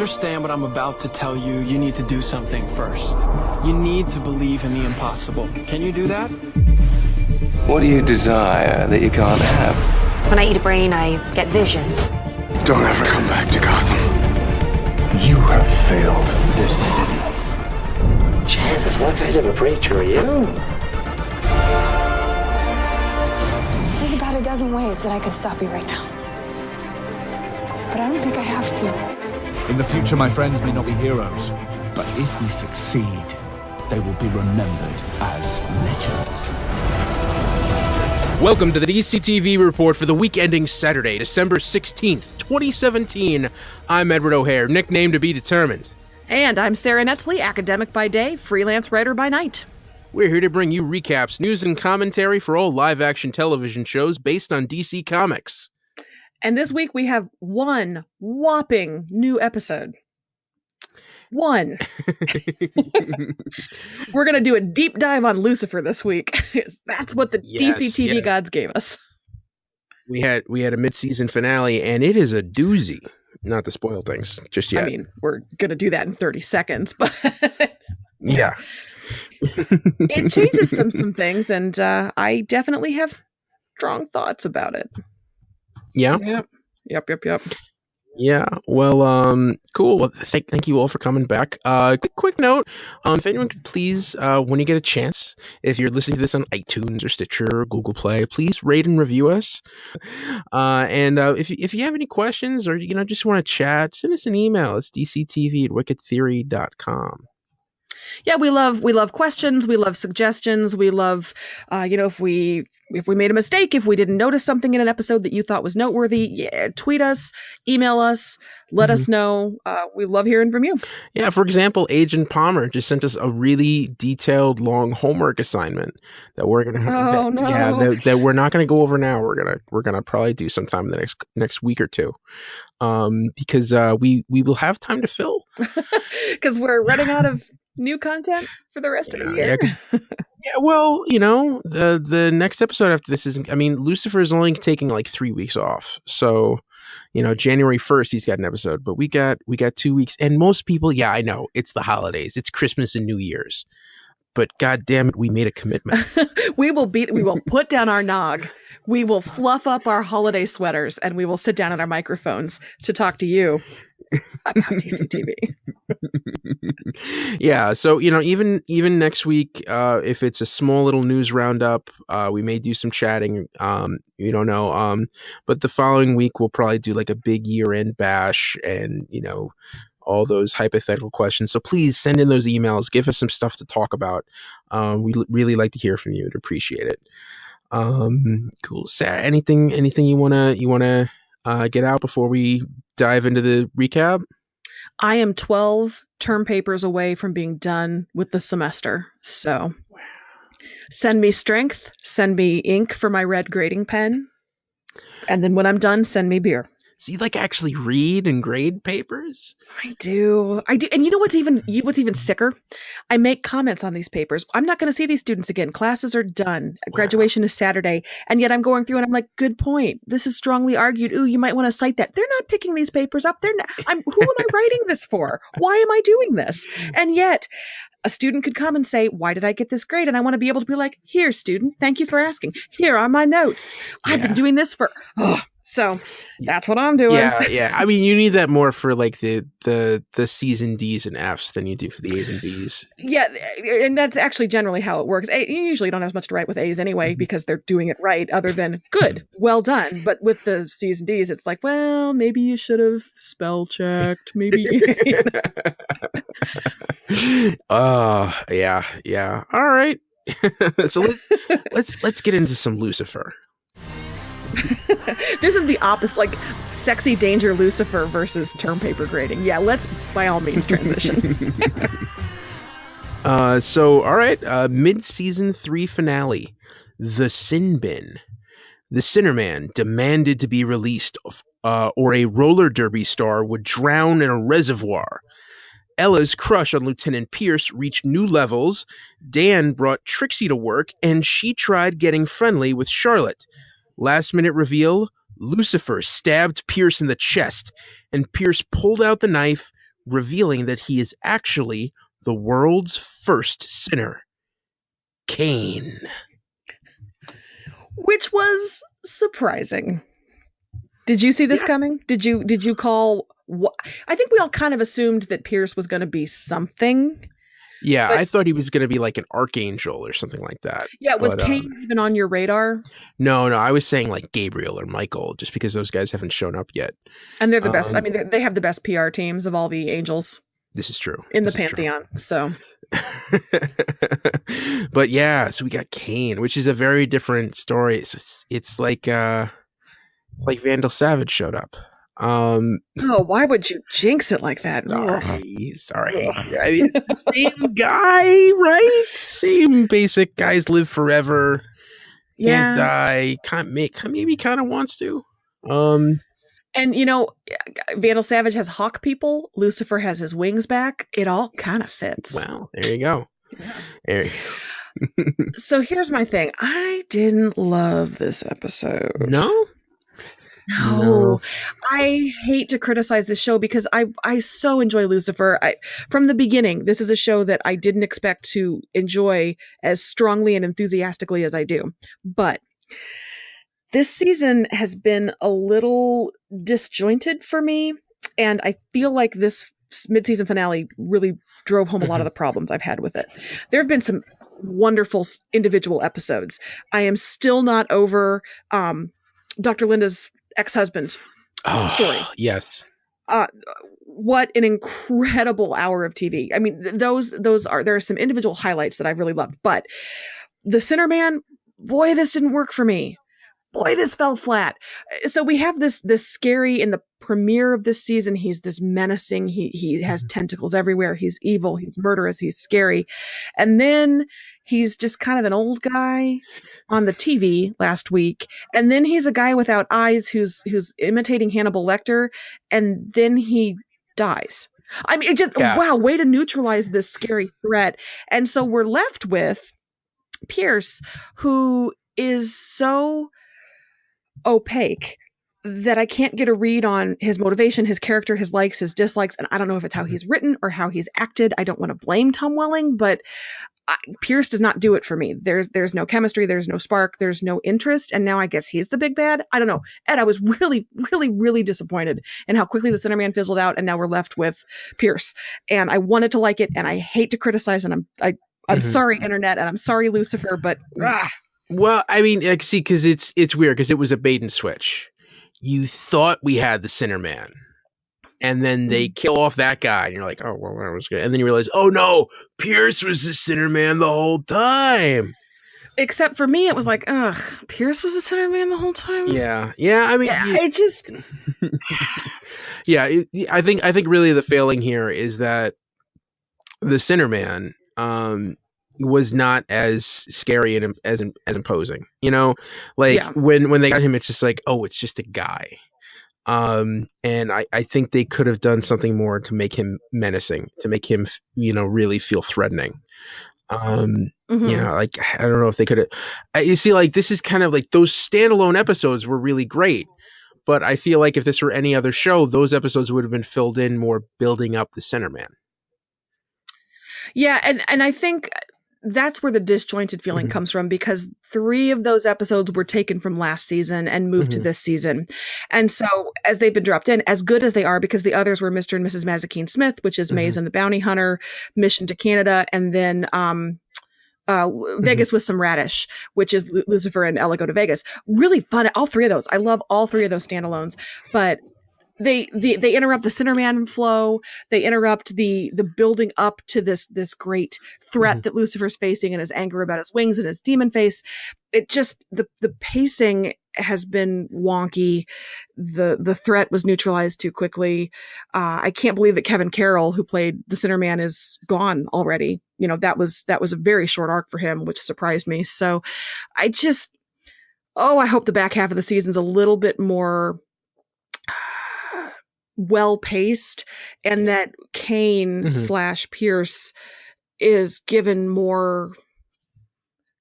understand what I'm about to tell you, you need to do something first. You need to believe in the impossible. Can you do that? What do you desire that you can't have? When I eat a brain, I get visions. Don't ever come back to Gotham. You have failed this city. Jesus, what kind of a preacher are you? There's about a dozen ways that I could stop you right now. But I don't think I have to. In the future, my friends may not be heroes, but if we succeed, they will be remembered as legends. Welcome to the DCTV report for the week ending Saturday, December 16th, 2017. I'm Edward O'Hare, nickname to be determined. And I'm Sarah Netzley, academic by day, freelance writer by night. We're here to bring you recaps, news, and commentary for all live-action television shows based on DC Comics. And this week we have one whopping new episode. One. We're going to do a deep dive on Lucifer this week. That's what the DC TV gods gave us. We had a mid-season finale, and it is a doozy. Not to spoil things just yet. I mean, we're going to do that in 30 seconds, but... yeah. It changes some things, and I definitely have strong thoughts about it. Yeah? Yep. Yeah, well, cool. Well, thank you all for coming back. Quick note, if anyone could please, when you get a chance, if you're listening to this on iTunes or Stitcher or Google Play, please rate and review us. And if you have any questions or, just want to chat, send us an email. It's dctv@wickedtheory.com. Yeah, we love questions. We love suggestions. We love, if we made a mistake, if we didn't notice something in an episode that you thought was noteworthy, tweet us, email us, let us know. We love hearing from you. Yeah, for example, Agent Palmer just sent us a really detailed, long homework assignment that we're gonna have. That we're not gonna go over now. We're gonna probably do sometime in the next week or two, because we will have time to fill because we're running out of new content for the rest of the year. Yeah, well, the next episode after this Lucifer is only taking like 3 weeks off. So, January 1st he's got an episode, but we got 2 weeks. And most people, I know, it's the holidays, it's Christmas and New Year's. But God damn it, we made a commitment. We will put down our nog. We will fluff up our holiday sweaters, and we will sit down at our microphones to talk to you about DCTV. Yeah, so even next week, if it's a small little news roundup, we may do some chatting. You don't know. But the following week we'll probably do like a big year-end bash, and all those hypothetical questions. So please send in those emails. Give us some stuff to talk about. We really like to hear from you. We'd appreciate it. Cool, Sarah. Anything you wanna get out before we dive into the recap? I am 12 term papers away from being done with the semester. So send me strength, send me ink for my red grading pen. And then when I'm done, send me beer. So you actually read and grade papers? I do. And you know what's even sicker? I make comments on these papers. I'm not going to see these students again. Classes are done. Wow. Graduation is Saturday. And yet I'm going through and I'm like, good point. This is strongly argued. Ooh, you might want to cite that. They're not picking these papers up. Who am I writing this for? Why am I doing this? And yet a student could come and say, why did I get this grade? And I want to be able to be like, here, student, thank you for asking. Here are my notes. Yeah. I've been doing this for... So that's what I'm doing. Yeah. You need that more for the season D's and F's than you do for the A's and B's. Yeah, and that's actually generally how it works. You usually don't have much to write with A's anyway because they're doing it right, other than good, well done. But with the C's and D's, it's like, well, maybe you should have spell checked. Maybe. Yeah. All right. So let's get into some Lucifer. This is the opposite, sexy danger Lucifer versus term paper grading. Yeah, let's by all means transition. So all right, mid-season 3 finale, The Sin Bin. The Sinnerman demanded to be released, or a roller derby star would drown in a reservoir. Ella's crush on Lieutenant Pierce reached new levels. Dan brought Trixie to work, and she tried getting friendly with Charlotte. Last minute reveal, Lucifer stabbed Pierce in the chest, and Pierce pulled out the knife, revealing that he is actually the world's first sinner, Cain. Which was surprising. Did you see this coming? Did you call? I think we all kind of assumed that Pierce was going to be something. Yeah, I thought he was going to be like an archangel or something like that. Yeah, was Cain even on your radar? No, I was saying like Gabriel or Michael, just because those guys haven't shown up yet. And they're the best. I mean, they have the best PR teams of all the angels. This is true. In the Pantheon, so. But yeah, so we got Cain, which is a very different story. It's like Vandal Savage showed up. Why would you jinx it like that? Sorry. I mean, same guy, right? Same basic guys live forever. Can't die. Maybe kind of wants to. And Vandal Savage has hawk people. Lucifer has his wings back. It all kind of fits. Well, there you go. Yeah. There you go. So here's my thing. I didn't love this episode. No. I hate to criticize this show because I so enjoy Lucifer. From the beginning, this is a show that I didn't expect to enjoy as strongly and enthusiastically as I do. But this season has been a little disjointed for me, and I feel like this mid-season finale really drove home a lot of the problems I've had with it. There have been some wonderful individual episodes. I am still not over Dr. Linda's ex-husband story. Yes. What an incredible hour of TV. I mean, there are some individual highlights that I've really loved, but the Sinner Man, boy, this didn't work for me. Boy, this fell flat. So we have this scary in the premiere of this season. He's this menacing. He has tentacles everywhere. He's evil. He's murderous. He's scary. And then he's just kind of an old guy on the TV last week. And then he's a guy without eyes who's imitating Hannibal Lecter. And then he dies. I mean, wow, way to neutralize this scary threat. And so we're left with Pierce, who is so opaque that I can't get a read on his motivation, his character, his likes, his dislikes. And I don't know if it's how he's written or how he's acted. I don't want to blame Tom Welling, but Pierce does not do it for me. There's no chemistry. There's no spark. There's no interest. And now I guess he's the big bad. I don't know. Ed, I was really, really, really disappointed in how quickly the Sinner Man fizzled out. And now we're left with Pierce. And I wanted to like it. And I hate to criticize. And I'm sorry, Internet. And I'm sorry, Lucifer. But Well, I mean, see, because it's weird because it was a bait and switch. You thought we had the Sinner Man, and then they kill off that guy, and you're like, oh, well, that was good. And then you realize, oh no, Pierce was the Sinner Man the whole time. Except for me, it was like, ugh, Pierce was the Sinner Man the whole time. Yeah. I mean, it just. I think really the failing here is that the Sinner Man was not as scary and as imposing, when they got him, it's just like, oh, it's just a guy. And I think they could have done something more to make him menacing, to make him, really feel threatening. I don't know if they could have, you see, like, this is kind of like those standalone episodes were really great, but I feel like if this were any other show, those episodes would have been filled in more building up the Sinner Man. Yeah. And I think that's where the disjointed feeling comes from, because 3 of those episodes were taken from last season and moved to this season. And so as they've been dropped in, as good as they are, because the others were Mr. and Mrs. Mazikeen Smith, which is Maze and the Bounty Hunter, Mission to Canada, and then Vegas with some Radish, which is Lucifer and Ella Go to Vegas. Really fun. All 3 of those. I love all 3 of those standalones. But they interrupt the Sinner Man flow. They interrupt the building up to this great threat that Lucifer's facing, and his anger about his wings and his demon face. It just, the pacing has been wonky. The threat was neutralized too quickly. I can't believe that Kevin Carroll, who played the Sinner Man, is gone already. That was a very short arc for him, which surprised me. So I hope the back half of the season's a little bit more well-paced, and that Cain / Pierce is given more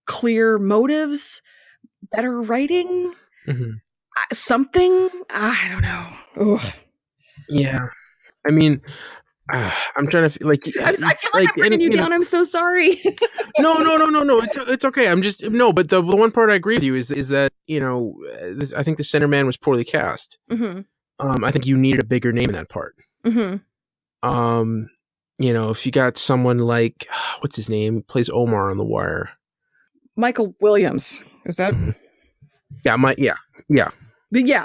clear motives, better writing, something. I don't know. Ugh. Yeah. I mean, I'm trying to like. I feel like I'm bringing you down. I'm so sorry. No. It's okay. I'm just no. But the one part I agree with you is that I think the center man was poorly cast. Mm-hmm. I think you needed a bigger name in that part. Mm-hmm. If you got someone like what's his name plays Omar on The Wire, Michael Williams, is that? Yeah. But yeah.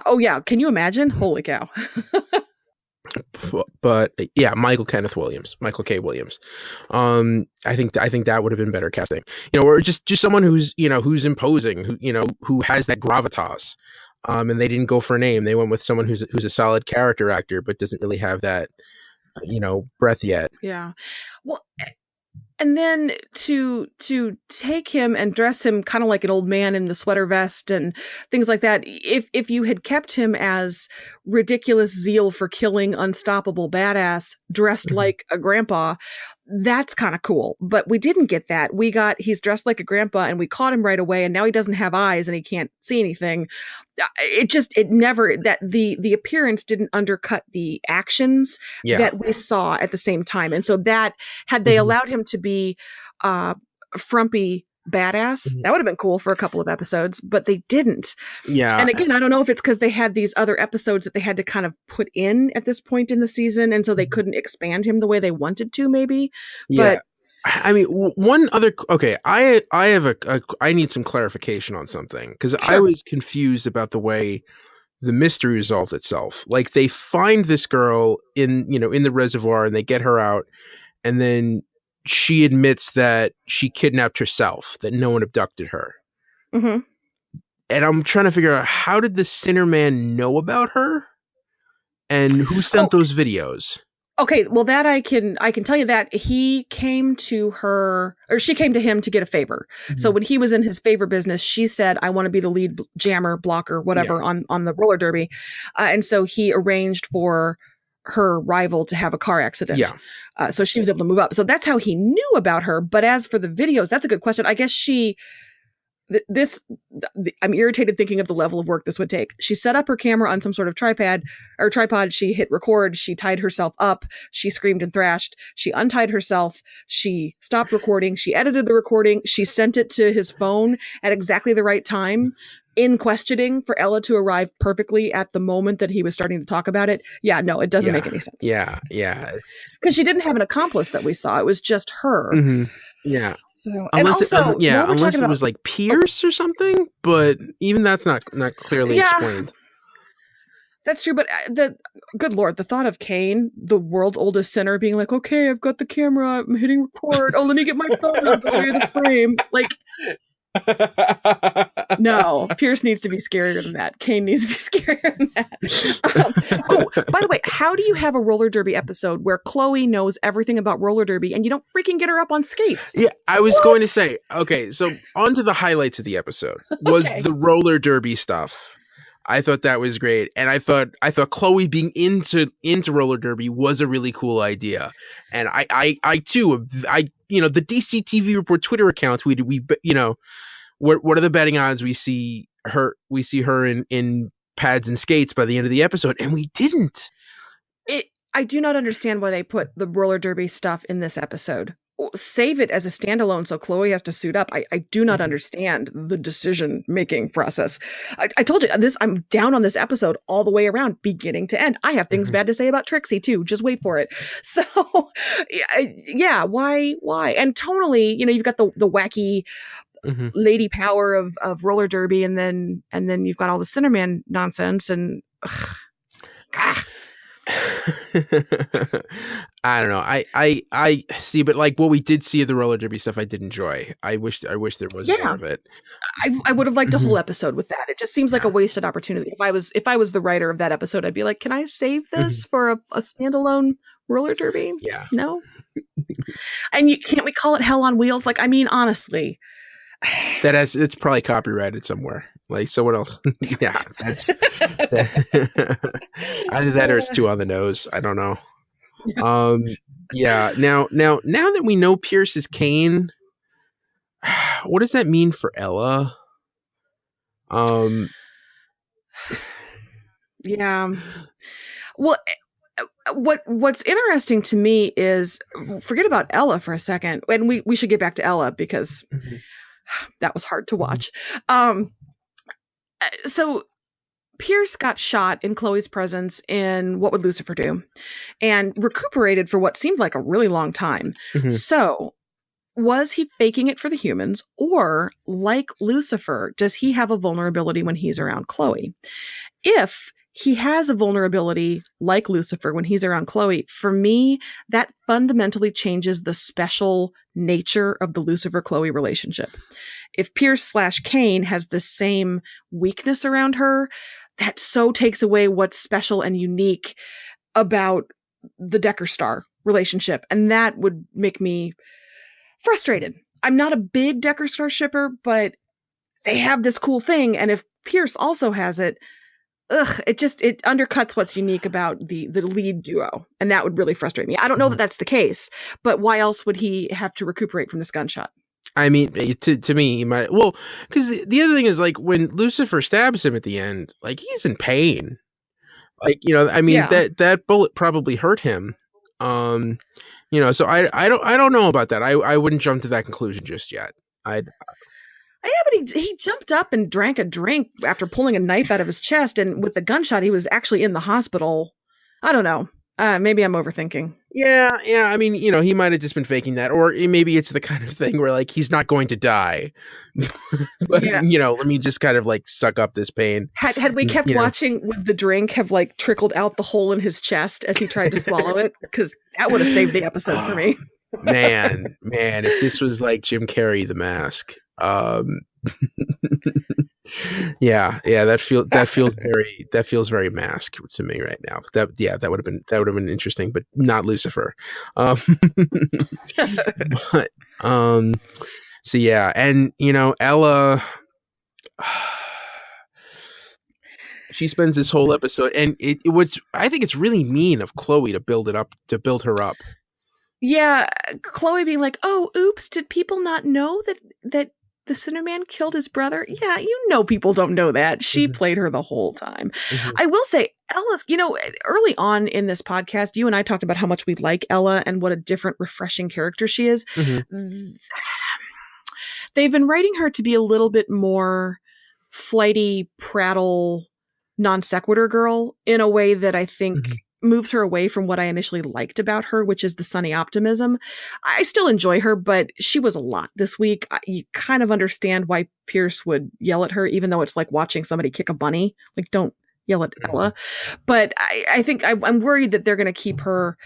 Oh yeah. Can you imagine? Holy cow. But yeah, Michael K. Williams. I think that would have been better casting. Or just someone who's imposing, who has that gravitas. And they didn't go for a name. They went with someone who's a solid character actor, but doesn't really have that, breath yet. Yeah. Well, and then to take him and dress him kind of like an old man in the sweater vest and things like that. If you had kept him as ridiculous zeal for killing unstoppable badass dressed like a grandpa, that's kind of cool. But we didn't get that. He's dressed like a grandpa and we caught him right away, and now he doesn't have eyes and he can't see anything. The appearance didn't undercut the actions that we saw at the same time. And so that, had they allowed him to be frumpy badass, that would have been cool for a couple of episodes, but they didn't. Yeah. And again, I don't know if it's because they had these other episodes that they had to kind of put in at this point in the season, and so they couldn't expand him the way they wanted to, maybe. Yeah. But I mean, one other. Okay, I have I need some clarification on something, because I was confused about the way the mystery resolved itself. Like, they find this girl in the reservoir and they get her out, and then she admits that she kidnapped herself, that no one abducted her. Mm-hmm. And I'm trying to figure out, how did the Sinner Man know about her, and who sent those videos? Okay, well, that I can tell you that he came to her, or she came to him to get a favor. Mm-hmm. So when he was in his favor business, she said, "I want to be the lead jammer, blocker, whatever on the roller derby," and so he arranged for her rival to have a car accident. Yeah. So she was able to move up. So that's how he knew about her. But as for the videos, that's a good question. I guess I'm irritated thinking of the level of work this would take. She set up her camera on some sort of tripod. She hit record. She tied herself up. She screamed and thrashed. She untied herself. She stopped recording. She edited the recording. She sent it to his phone at exactly the right time, in questioning, for Ella to arrive perfectly at the moment that he was starting to talk about it. Yeah, no, it doesn't make any sense. Yeah. Because she didn't have an accomplice that we saw. It was just her. Mm-hmm. Yeah. So, unless it was like Pierce or something, but even that's not clearly explained. That's true, but good Lord, the thought of Kane, the world's oldest sinner, being like, "Okay, I've got the camera, I'm hitting record. Oh, let me get my phone and go to the frame." Like, no, Pierce needs to be scarier than that. Kane needs to be scarier than that. By the way, how do you have a roller derby episode where Chloe knows everything about roller derby and you don't freaking get her up on skates? Yeah, I was going to say, okay, so on to the highlights of the episode was the roller derby stuff. I thought that was great, and I thought Chloe being into roller derby was a really cool idea, and I too, the DC TV Report Twitter account tweeted, what are the betting odds we see her in pads and skates by the end of the episode, and we didn't. I do not understand why they put the roller derby stuff in this episode. Save it as a standalone so Chloe has to suit up. I do not understand the decision-making process. I told you this. I'm down on this episode all the way around, beginning to end. I have things bad to say about Trixie too. Just wait for it. So, yeah, why? And tonally, you've got the wacky lady power of roller derby, and then you've got all the Cinderman nonsense, and I don't know. I see, but like what we did see of the roller derby stuff, I did enjoy. I wish there was more of it. I would have liked a whole episode with that. It just seems like a wasted opportunity. If I was the writer of that episode, I'd be like, can I save this for a standalone roller derby? Yeah. No. And can't we call it Hell on Wheels? Like, I mean, honestly. It's probably copyrighted somewhere. Like someone else. Yeah. That's either that or it's too on the nose. I don't know. Yeah. Now that we know Pierce is Kane, what does that mean for Ella? Yeah. Well, What's interesting to me is, forget about Ella for a second, and we should get back to Ella because that was hard to watch. So Pierce got shot in Chloe's presence in What Would Lucifer Do? And recuperated for what seemed like a really long time. So was he faking it for the humans, or like Lucifer, does he have a vulnerability when he's around Chloe? If he has a vulnerability like Lucifer when he's around Chloe, for me, that fundamentally changes the special nature of the Lucifer-Chloe relationship. If Pierce/Kane has the same weakness around her, that so takes away what's special and unique about the Decker Star relationship. And that would make me frustrated. I'm not a big Decker Star shipper, but they have this cool thing. And if Pierce also has it, it undercuts what's unique about the lead duo. And that would really frustrate me. I don't know that that's the case, but why else would he have to recuperate from this gunshot? I mean, to me, he might. Well, because the other thing is, like, when Lucifer stabs him at the end, like, he's in pain. Like, I mean, that bullet probably hurt him. So I don't know about that. I wouldn't jump to that conclusion just yet. Yeah, but he jumped up and drank a drink after pulling a knife out of his chest, and with the gunshot, he was actually in the hospital. I don't know. Maybe I'm overthinking. Yeah. I mean, he might have just been faking that, or maybe it's the kind of thing where, like, he's not going to die, but let me just kind of like suck up this pain. Had we kept watching, would the drink have like trickled out the hole in his chest as he tried to swallow it? Because that would have saved the episode for me. man, if this was like Jim Carrey, The Mask. That feels very Mask to me right now. That would have been interesting, but not Lucifer. But so yeah, and Ella, she spends this whole episode, and I think it's really mean of Chloe to build her up. Yeah, Chloe being like, "Oh, oops, did people not know that the Cinnamon killed his brother?" Yeah, people don't know that. She played her the whole time. I will say, Ella's, early on in this podcast, you and I talked about how much we like Ella and what a different, refreshing character she is. They've been writing her to be a little bit more flighty, prattle, non sequitur girl in a way that I think moves her away from what I initially liked about her, which is the sunny optimism. I still enjoy her, but she was a lot this week. You kind of understand why Pierce would yell at her, even though it's like watching somebody kick a bunny. Like, don't yell at Ella. But I think I'm worried that they're going to keep her,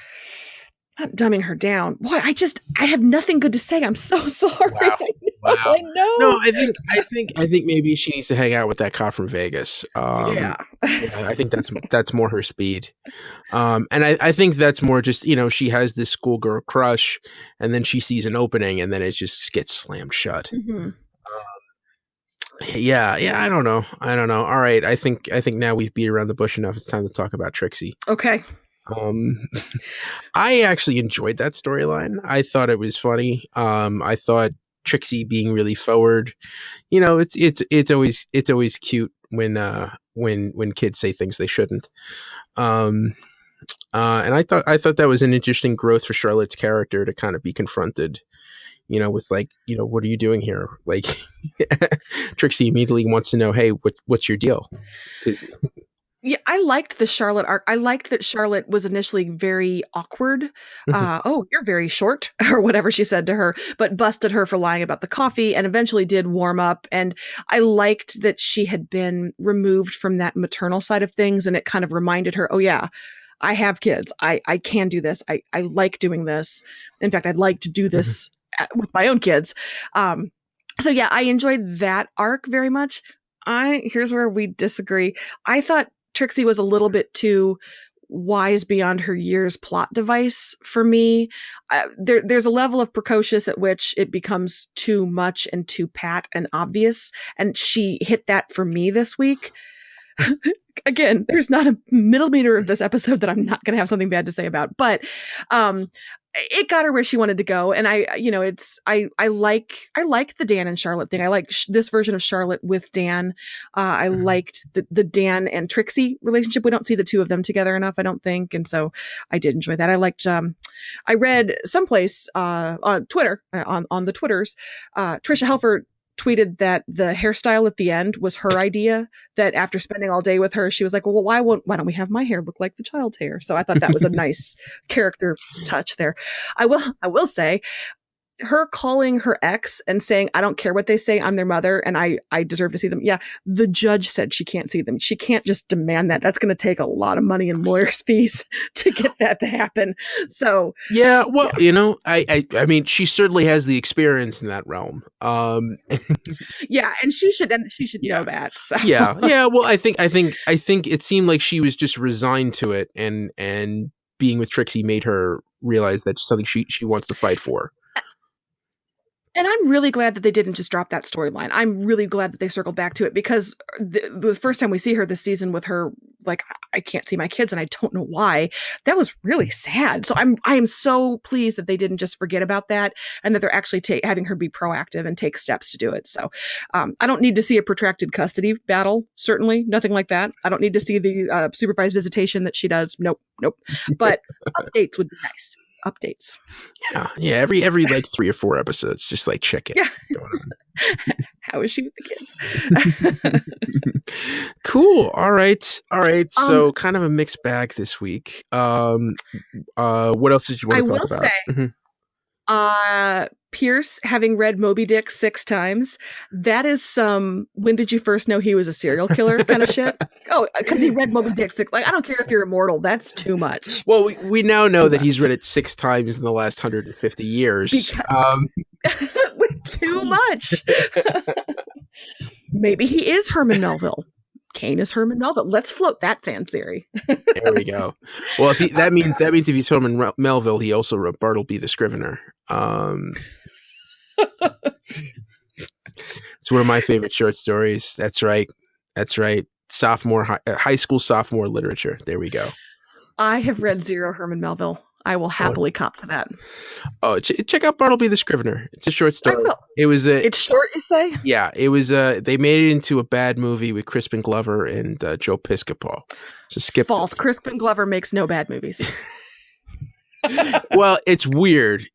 not dumbing her down. Boy, I have nothing good to say. I'm so sorry. Wow. I know. No, I think maybe she needs to hang out with that cop from Vegas. I think that's more her speed. And I think that's more just, she has this schoolgirl crush, and then she sees an opening, and then it just gets slammed shut. I don't know. All right, I think now we've beat around the bush enough. It's time to talk about Trixie. Okay. I actually enjoyed that storyline. I thought it was funny. I thought Trixie being really forward, it's always cute when kids say things they shouldn't. And I thought that was an interesting growth for Charlotte's character to kind of be confronted, with like, what are you doing here? Like, Trixie immediately wants to know, hey, what's your deal? Yeah, I liked the Charlotte arc. I liked that Charlotte was initially very awkward. Oh, you're very short, or whatever she said to her, but busted her for lying about the coffee, and eventually did warm up. And I liked that she had been removed from that maternal side of things, and it kind of reminded her, oh yeah, I have kids. I can do this. I like doing this. In fact, I'd like to do this with my own kids. So yeah, I enjoyed that arc very much. Here's where we disagree. I thought Trixie was a little bit too wise beyond her years plot device for me. There's a level of precocious at which it becomes too much and too pat and obvious. And she hit that for me this week. Again, there's not a millimeter of this episode that I'm not going to have something bad to say about. But it got her where she wanted to go. And I like the Dan and Charlotte thing. I like this version of Charlotte with Dan. I liked the Dan and Trixie relationship. We don't see the two of them together enough, I don't think. And so I did enjoy that. I liked, I read someplace, on Twitter, on the Twitters, Trisha Helfer tweeted that the hairstyle at the end was her idea, that after spending all day with her, she was like, well, why don't we have my hair look like the child's hair? So I thought that was a nice character touch there. I will say, her calling her ex and saying, I don't care what they say, I'm their mother and I deserve to see them. Yeah. The judge said she can't see them. She can't just demand that. That's going to take a lot of money and lawyers' fees to get that to happen. So yeah, well, I mean, she certainly has the experience in that realm. Yeah. And she should know that. So. Yeah. Well, I think it seemed like she was just resigned to it, and being with Trixie made her realize that's something she wants to fight for. And I'm really glad that they didn't just drop that storyline. I'm really glad that they circled back to it, because the first time we see her this season with her, like, I can't see my kids and I don't know why, that was really sad. So I am so pleased that they didn't just forget about that, and that they're actually having her be proactive and take steps to do it. So I don't need to see a protracted custody battle. Certainly nothing like that. I don't need to see the supervised visitation that she does. Nope. But updates would be nice. Updates. Yeah. Every like 3 or 4 episodes, just like check it. Yeah. How is she with the kids? Cool. All right. So kind of a mixed bag this week. What else did you want to talk about? I will say, Pierce having read Moby Dick 6 times, that is some when did you first know he was a serial killer kind of shit. Oh, because he read Moby Dick 6. Like, I don't care if you're immortal, that's too much. Well, we now know that he's read it 6 times in the last 150 years. Too much. Maybe he is Herman Melville. Kane is Herman Melville. Let's float that fan theory. There we go. Well, that means if he's Herman Melville, he also wrote Bartleby the Scrivener. It's one of my favorite short stories. That's right. High school sophomore literature. There we go. I have read 0 Herman Melville. I will happily cop to that. Oh, check out Bartleby the Scrivener. It's a short story. I will. It's short, you say? Yeah, it was. They made it into a bad movie with Crispin Glover and Joe Piscopo. So skip. False. Crispin Glover makes no bad movies. Well, it's weird,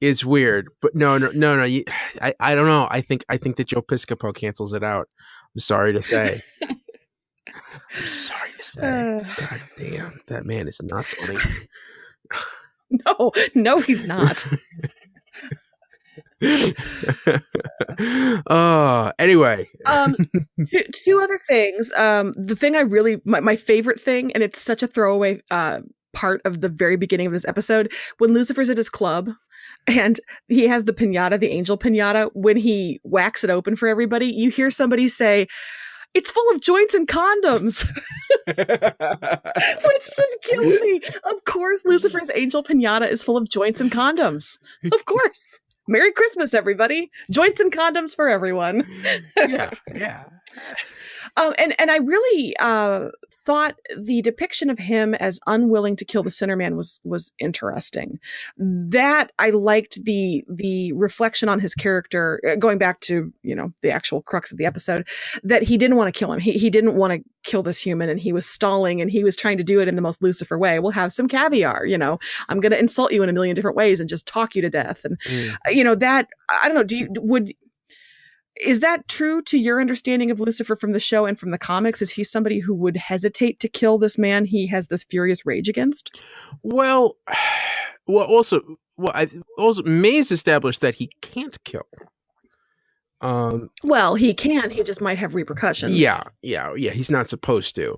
but no. I don't know. I think that Joe Piscopo cancels it out. I'm sorry to say. God damn, that man is not funny. No, he's not. Anyway. 2 other things. The thing I really, my favorite thing, and it's such a throwaway part of the very beginning of this episode, when Lucifer's at his club and he has the pinata, the angel pinata, when he whacks it open for everybody, you hear somebody say, it's full of joints and condoms. Which just killed me. Of course, Lucifer's angel pinata is full of joints and condoms. Of course. Merry Christmas, everybody. Joints and condoms for everyone. Yeah. And I really thought the depiction of him as unwilling to kill the Sinnerman was interesting. That I liked the reflection on his character, going back to, the actual crux of the episode, that he didn't want to kill him. He didn't want to kill this human, and he was stalling, and he was trying to do it in the most Lucifer way. We'll have some caviar, I'm going to insult you in a million different ways and just talk you to death. And, that, I don't know, is that true to your understanding of Lucifer from the show and from the comics? Is he somebody who would hesitate to kill this man he has this furious rage against? Well, also Maze established that he can't kill. Well, he can. He just might have repercussions. Yeah. He's not supposed to.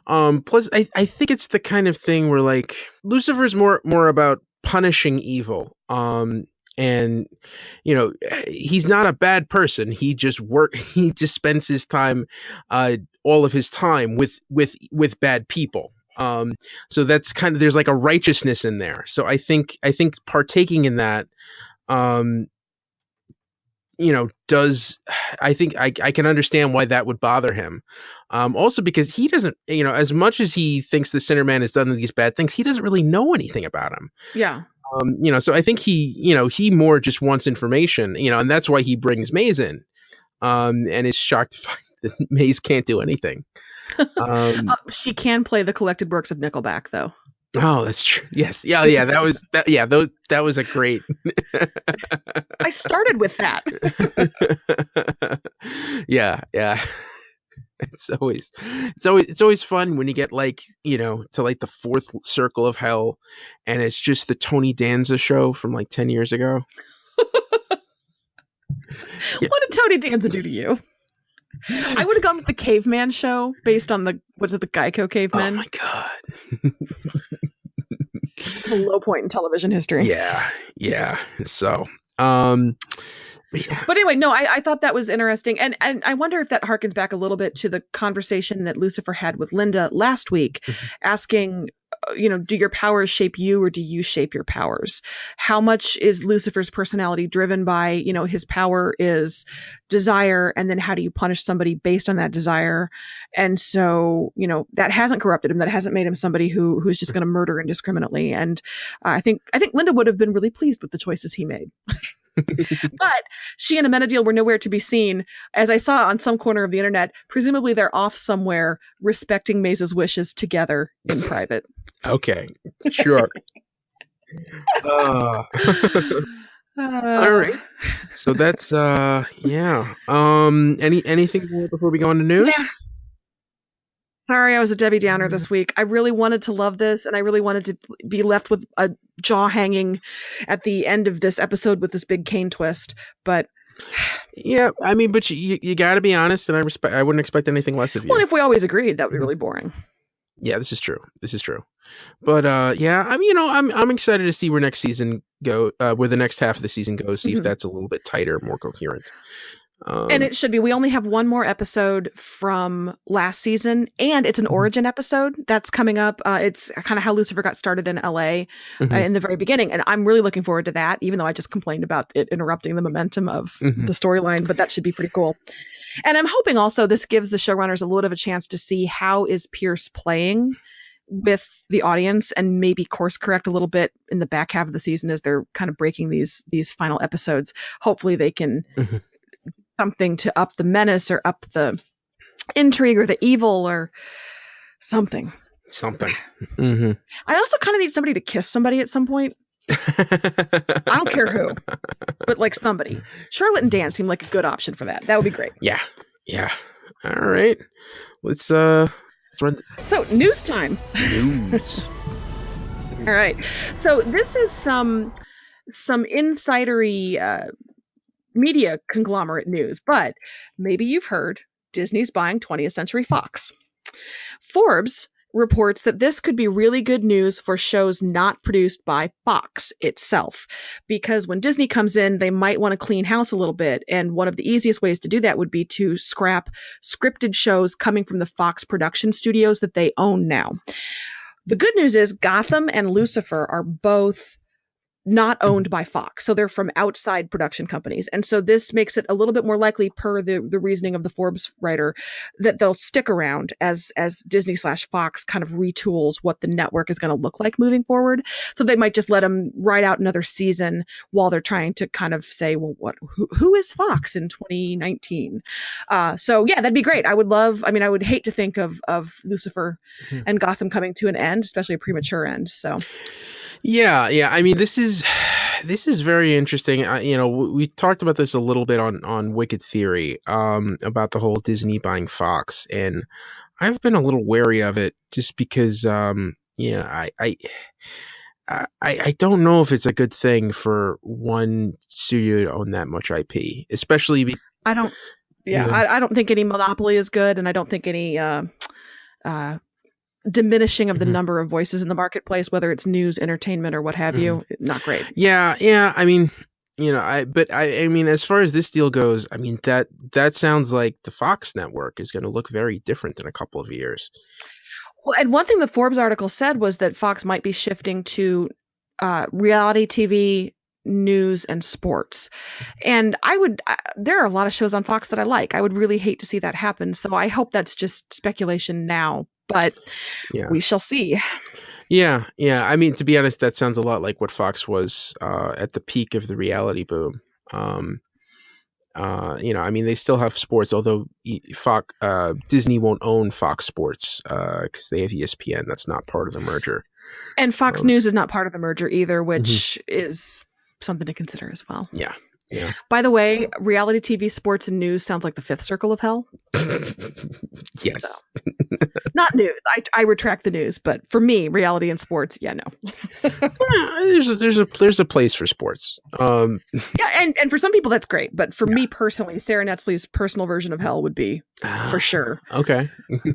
Plus, I think it's the kind of thing where, like, Lucifer's more about punishing evil. And he's not a bad person. He just spends his time, all of his time with bad people. So that's kind of, there's like a righteousness in there. So I think partaking in that, I think I can understand why that would bother him. Also because he doesn't, as much as he thinks the Sinnerman has done these bad things, he doesn't really know anything about him. Yeah. So I think he more just wants information, and that's why he brings Maze in, and is shocked to find that Maze can't do anything. She can play the collected works of Nickelback, though. Oh, that's true. Yes. Yeah. That was that. Yeah. That was a great. I started with that. Yeah. It's always fun when you get to like the fourth circle of hell, and it's just the Tony Danza show from like 10 years ago. Yeah. What did Tony Danza do to you? I would have gone with the Caveman show based on the Geico Caveman. Oh my god. The low point in television history. Yeah. So, But anyway, no, I thought that was interesting. And I wonder if that harkens back a little bit to the conversation that Lucifer had with Linda last week, asking, do your powers shape you or do you shape your powers? How much is Lucifer's personality driven by, his power is desire, and then how do you punish somebody based on that desire? And so, that hasn't corrupted him. That hasn't made him somebody who's just going to murder indiscriminately. And I think Linda would have been really pleased with the choices he made. But she and Amenadiel were nowhere to be seen. As I saw on some corner of the internet, presumably they're off somewhere respecting Maze's wishes together in private. Okay, sure. All right. So that's yeah. Anything more before we go on to news? Yeah. Sorry, I was a Debbie Downer this week. I really wanted to love this, and I really wanted to be left with a jaw hanging at the end of this episode with this big Kane twist. But yeah, I mean, but you got to be honest, and I wouldn't expect anything less of you. Well, if we always agreed, that would be really boring. Yeah, this is true. But yeah, I'm excited to see where next season where the next half of the season goes. See if that's a little bit tighter, more coherent. And it should be. We only have one more episode from last season, and it's an origin episode that's coming up. It's kind of how Lucifer got started in LA in the very beginning. And I'm really looking forward to that, even though I just complained about it interrupting the momentum of the storyline. But that should be pretty cool. And I'm hoping also this gives the showrunners a little bit of a chance to see how is Pierce playing with the audience, and maybe course correct a little bit in the back half of the season as they're kind of breaking these final episodes. Hopefully they can something to up the menace or up the intrigue or the evil or something. Mm-hmm. I also kind of need somebody to kiss somebody at some point. I don't care who, but like somebody. Charlotte and Dan seem like a good option for that. That would be great. Yeah. All right. Let's run. So news time. News. All right. So this is some insidery media conglomerate news, but maybe you've heard Disney's buying 20th Century Fox. Forbes reports that this could be really good news for shows not produced by Fox itself, because when Disney comes in, they might want to clean house a little bit, and one of the easiest ways to do that would be to scrap scripted shows coming from the Fox production studios that they own now. The good news is Gotham and Lucifer are both not owned by Fox. So they're from outside production companies. And so this makes it a little bit more likely, per the reasoning of the Forbes writer, that they'll stick around as Disney/Fox kind of retools what the network is going to look like moving forward. So they might just let them ride out another season while they're trying to kind of say, well, who is Fox in 2019? So yeah, that'd be great. I would hate to think of Lucifer and Gotham coming to an end, especially a premature end. So yeah. I mean, this is very interesting. We talked about this a little bit on Wicked Theory, about the whole Disney buying Fox, and I've been a little wary of it just because, I don't know if it's a good thing for one studio to own that much IP, especially. I don't think any monopoly is good, and I don't think any diminishing of the number of voices in the marketplace, whether it's news, entertainment, or what have you, not great. Yeah. I mean, I mean, as far as this deal goes, I mean, that sounds like the Fox network is going to look very different in a couple of years. Well, and one thing the Forbes article said was that Fox might be shifting to reality TV, news, and sports. And there are a lot of shows on Fox that I like. I would really hate to see that happen. So I hope that's just speculation now, but we shall see. Yeah, yeah. I mean, to be honest, that sounds a lot like what Fox was at the peak of the reality boom. Um, I mean, they still have sports, although Fox, Disney won't own Fox Sports because they have ESPN. That's not part of the merger. And Fox News is not part of the merger either, which Mm-hmm. is something to consider as well. Yeah. Yeah. By the way, reality TV, sports, and news sounds like the fifth circle of hell. Yes. So, not news. I retract the news, but for me, reality and sports, yeah, no. There's a place for sports. Yeah, and for some people that's great, but for me personally, Sarah Netzley's personal version of hell would be for sure Okay.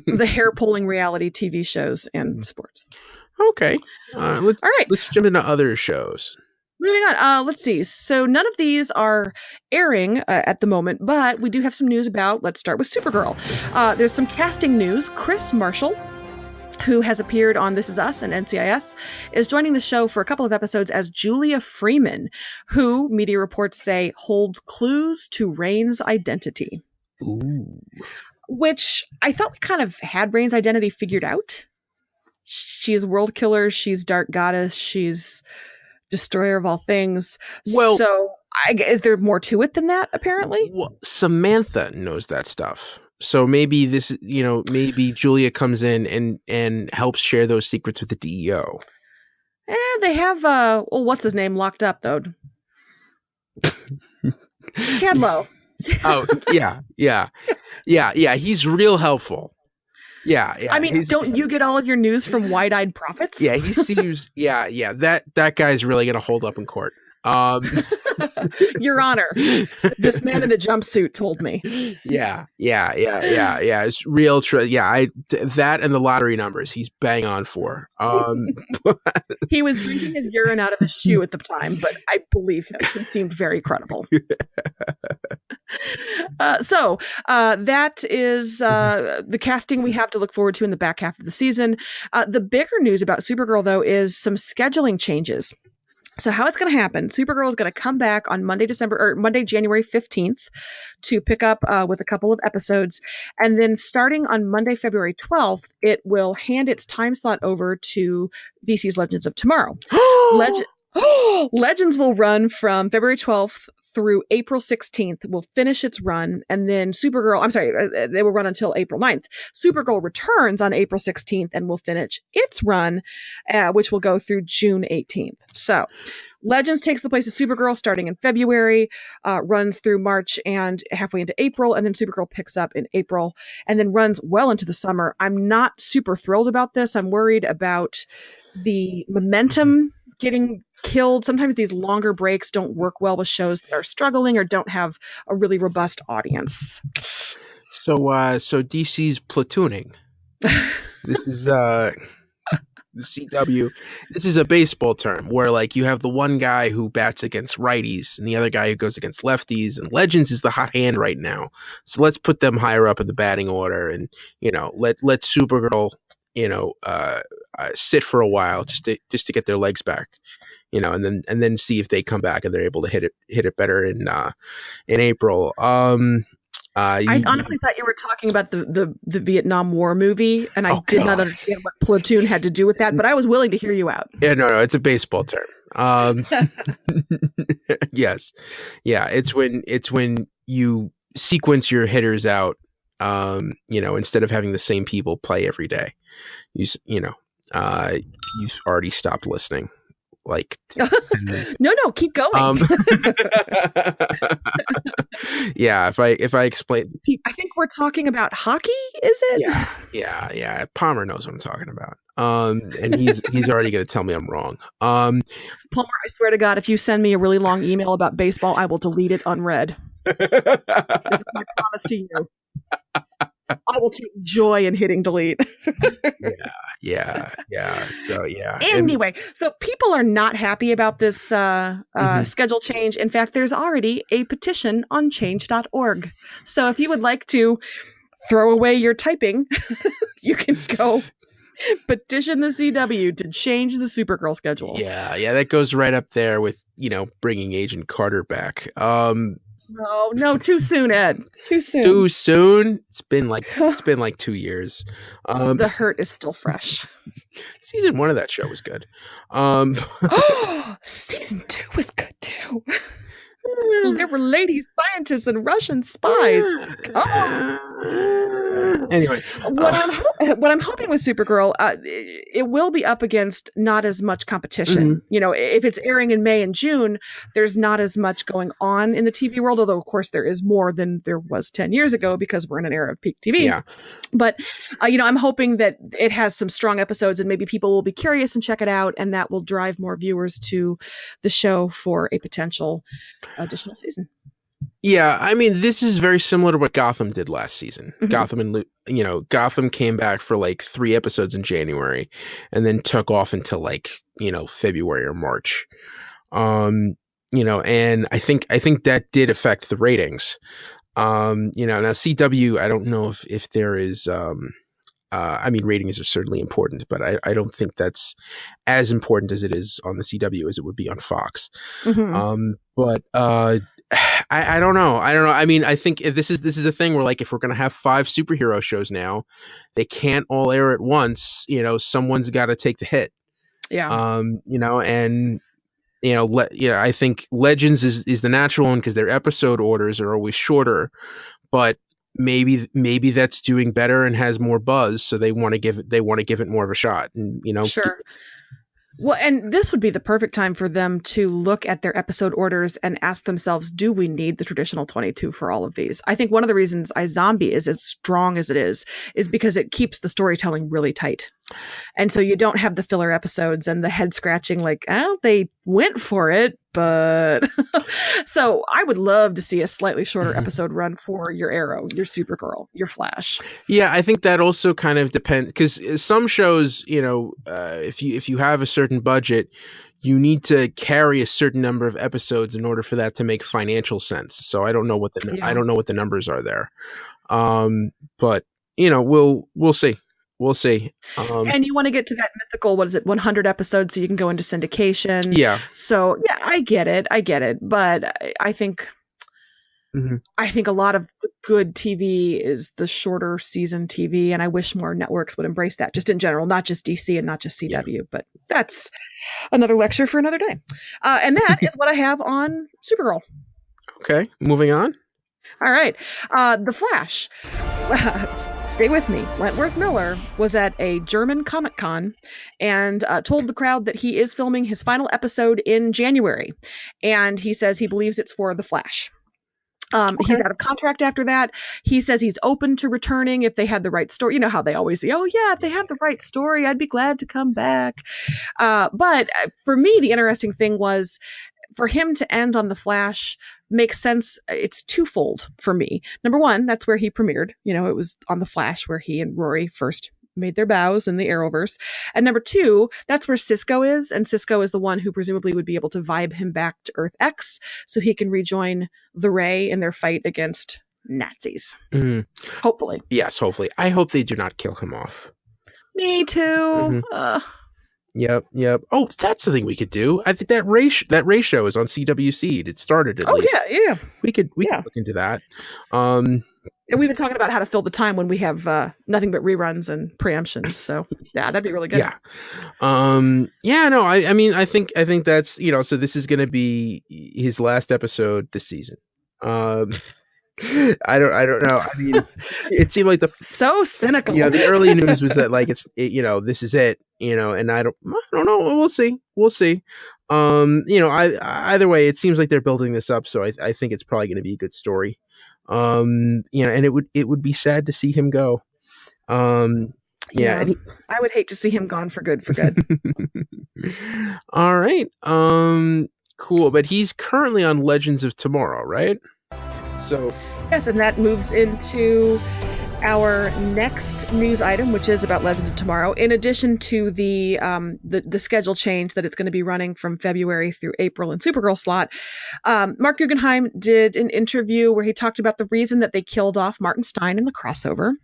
the hair pulling reality TV shows and sports. Okay. All right. Let's jump into other shows. Moving on, let's see. So none of these are airing at the moment, but we do have some news about, let's start with Supergirl. There's some casting news. Chris Marshall, who has appeared on This Is Us and NCIS, is joining the show for a couple of episodes as Julia Freeman, who, media reports say, holds clues to Rain's identity. Ooh. Which I thought we kind of had Rain's identity figured out. She's world killer, she's dark goddess, she's destroyer of all things. Well, so is there more to it than that, apparently? Well, Samantha knows that stuff. So maybe maybe Julia comes in and helps share those secrets with the DEO. They have, what's his name locked up, though? Chadlow. Oh, yeah. He's real helpful. Yeah. I mean, don't you get all of your news from wide-eyed prophets? Yeah, he seems. Yeah. That guy's really gonna hold up in court. Your Honor, this man in a jumpsuit told me. Yeah. It's real. That and the lottery numbers he's bang on for. He was drinking his urine out of his shoe at the time, but I believe him. He seemed very credible. So that is the casting we have to look forward to in the back half of the season. The bigger news about Supergirl, though, is some scheduling changes. So how it's going to happen, Supergirl is going to come back on Monday, January 15th to pick up with a couple of episodes. And then starting on Monday, February 12th, it will hand its time slot over to DC's Legends of Tomorrow. Legends will run from February 12th through April 16th, will finish its run, and then they will run until April 9th. Supergirl returns on April 16th and will finish its run, which will go through June 18th. So Legends takes the place of Supergirl starting in February, runs through March and halfway into April, and then Supergirl picks up in April and then runs well into the summer. I'm not super thrilled about this. I'm worried about the momentum getting killed. Sometimes these longer breaks don't work well with shows that are struggling or don't have a really robust audience. So DC's platooning. This is the CW. This is a baseball term where like you have the one guy who bats against righties and the other guy who goes against lefties, and Legends is the hot hand right now. So let's put them higher up in the batting order, and let Supergirl sit for a while just to get their legs back. And then see if they come back and they're able to hit it better in April. I honestly thought you were talking about the Vietnam War movie, and I did not understand what platoon had to do with that, but I was willing to hear you out. Yeah, no, it's a baseball term. Yes, yeah, it's when you sequence your hitters out, instead of having the same people play every day. You've already stopped listening. No, keep going. Yeah, if I explain, I think we're talking about hockey, is it? Yeah. Palmer knows what I'm talking about. And he's already going to tell me I'm wrong. Palmer, I swear to God, if you send me a really long email about baseball, I will delete it unread. That's my promise to you. I will take joy in hitting delete. Yeah. So yeah. Anyway, so people are not happy about this schedule change. In fact, there's already a petition on change.org. So if you would like to throw away your typing, you can go petition the CW to change the Supergirl schedule. Yeah, that goes right up there with bringing Agent Carter back. No, too soon, Ed. Too soon. Too soon. It's been like 2 years. The hurt is still fresh. Season 1 of that show was good. Season 2 was good too. There were lady scientists and Russian spies. Anyway, what I'm hoping with Supergirl, it will be up against not as much competition. Mhm. You know, if it's airing in May and June, there's not as much going on in the TV world. Although, of course, there is more than there was 10 years ago because we're in an era of peak TV. Yeah. But I'm hoping that it has some strong episodes, and maybe people will be curious and check it out, and that will drive more viewers to the show for a potential additional season. Yeah, I mean, this is very similar to what Gotham did last season. Mhm. Gotham came back for like 3 episodes in January, and then took off until like February or March. And I think that did affect the ratings. Now CW, I don't know if there is. I mean, ratings are certainly important, but I don't think that's as important as it is on the CW as it would be on Fox. Mhm. But I don't know. I mean, I think if this is a thing where, like, if we're gonna have 5 superhero shows now, they can't all air at once. Someone's got to take the hit. Yeah. And I think Legends is the natural one because their episode orders are always shorter, but maybe that's doing better and has more buzz, so they want to give it more of a shot, and Sure. Well, and this would be the perfect time for them to look at their episode orders and ask themselves, do we need the traditional 22 for all of these? I think one of the reasons iZombie is as strong as it is because it keeps the storytelling really tight. And so you don't have the filler episodes and the head scratching like, oh, they went for it, but so I would love to see a slightly shorter episode run for your Arrow, your Supergirl, your Flash. Yeah, I think that also kind of depends, because some shows, if you have a certain budget, you need to carry a certain number of episodes in order for that to make financial sense. So I don't know what the numbers are there. But we'll see. We'll see. And you want to get to that mythical, 100 episodes so you can go into syndication. Yeah. So yeah, I get it. But I think a lot of good TV is the shorter season TV, and I wish more networks would embrace that, just in general, not just DC and not just CW. Yeah. But that's another lecture for another day. And that is what I have on Supergirl. Okay, moving on. All right. The Flash. Stay with me. Wentworth Miller was at a German Comic-Con and told the crowd that he is filming his final episode in January. And he says he believes it's for The Flash. He's out of contract after that. He says he's open to returning if they had the right story. You know how they always say, oh yeah, if they have the right story, I'd be glad to come back. But for me, the interesting thing was, for him to end on The Flash makes sense. It's twofold for me. Number one, that's where he premiered. It was on The Flash where he and Rory first made their bows in the Arrowverse. And number two, that's where Cisco is. And Cisco is the one who presumably would be able to vibe him back to Earth X so he can rejoin the Ray in their fight against Nazis. Mm. Hopefully. Yes, hopefully. I hope they do not kill him off. Me too. Yep. Oh, that's something we could do. I think that Ray show is on CW Seed. It started at least. Yeah. We could look into that. And we've been talking about how to fill the time when we have nothing but reruns and preemptions. So yeah, that'd be really good. Yeah. No, I mean, I think that's, so this is going to be his last episode this season. I don't know. I mean, it seemed like so cynical. Yeah, the early news was that like this is it. And I don't know. We'll see. Either way, it seems like they're building this up, so I think it's probably going to be a good story. And it would be sad to see him go. Yeah. I would hate to see him gone for good. All right. Cool. But he's currently on Legends of Tomorrow, right? So yes, and that moves into Our next news item, which is about Legends of Tomorrow, in addition to the schedule change that it's going to be running from February through April in Supergirl slot, Mark Guggenheim did an interview where he talked about the reason that they killed off Martin Stein in the crossover.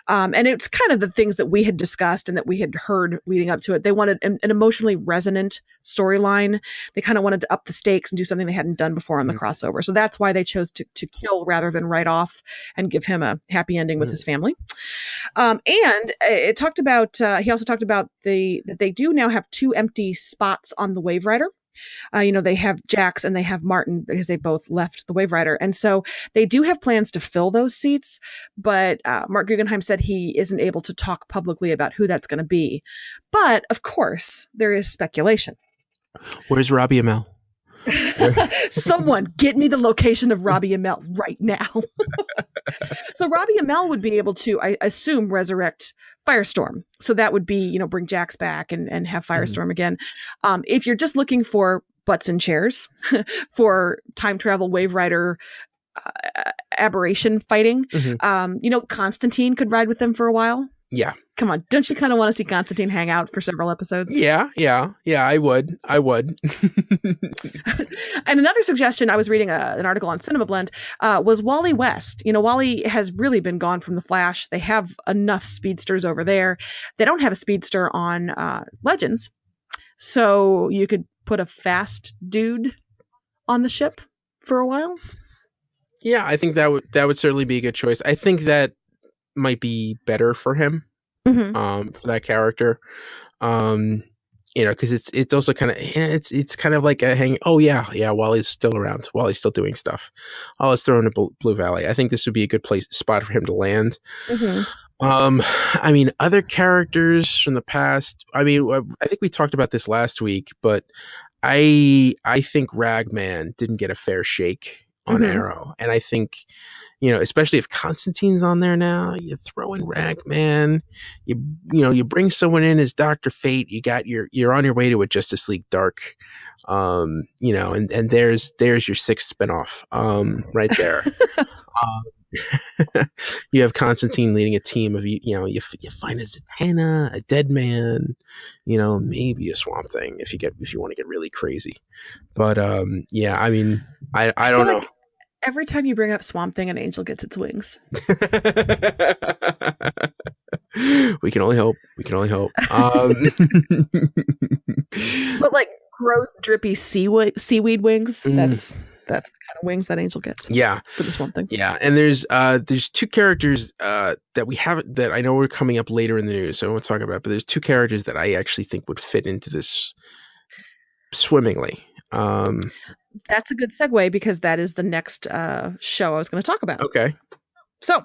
And it's kind of the things that we had discussed and that we had heard leading up to it. They wanted an emotionally resonant storyline. They kind of wanted to up the stakes and do something they hadn't done before on the crossover. So that's why they chose to kill rather than write off and give him a happy ending with his family. And it talked about, he also talked about that they do now have 2 empty spots on the Wave Rider. They have Jax and they have Martin because they both left the Wave Rider. And so they do have plans to fill those seats, but Mark Guggenheim said he isn't able to talk publicly about who that's going to be. But of course, there is speculation. Where's Robbie Amell? Someone get me the location of Robbie Amell right now. So Robbie Amell would be able to, I assume, resurrect Firestorm. So that would be, bring Jax back and have Firestorm again. If you're just looking for butts and chairs for time travel Wave Rider aberration fighting, Constantine could ride with them for a while. Yeah. Come on. Don't you kind of want to see Constantine hang out for several episodes? Yeah, I would. And another suggestion, I was reading an article on Cinema Blend, was Wally West. Wally has really been gone from The Flash. They have enough speedsters over there. They don't have a speedster on Legends. So you could put a fast dude on the ship for a while. Yeah, I think that would certainly be a good choice. I think that might be better for him. For that character, because it's also kind of it's kind of like a hang. Oh yeah, Wally's still around. Wally's still doing stuff. Oh, let's throw him to Blue Valley. I think this would be a good spot for him to land. Other characters from the past. I think we talked about this last week, but I think Ragman didn't get a fair shake on Arrow, and I think. Especially if Constantine's on there now, you throw in Ragman, you bring someone in as Dr. Fate, you're on your way to a Justice League Dark, and there's your 6th spinoff, right there. You have Constantine leading a team of, you find a Zatanna, a Deadman, maybe a Swamp Thing if you want to get really crazy. But, I don't know. Every time you bring up Swamp Thing, an angel gets its wings. We can only hope. But like gross, drippy seaweed wings. That's the kind of wings that angel gets. Yeah, for the Swamp Thing. Yeah, and there's 2 characters that we haven't that I know we're coming up later in the news. So I won't talk about, but there's 2 characters that I actually think would fit into this swimmingly. That's a good segue because that is the next show I was going to talk about. Okay. So,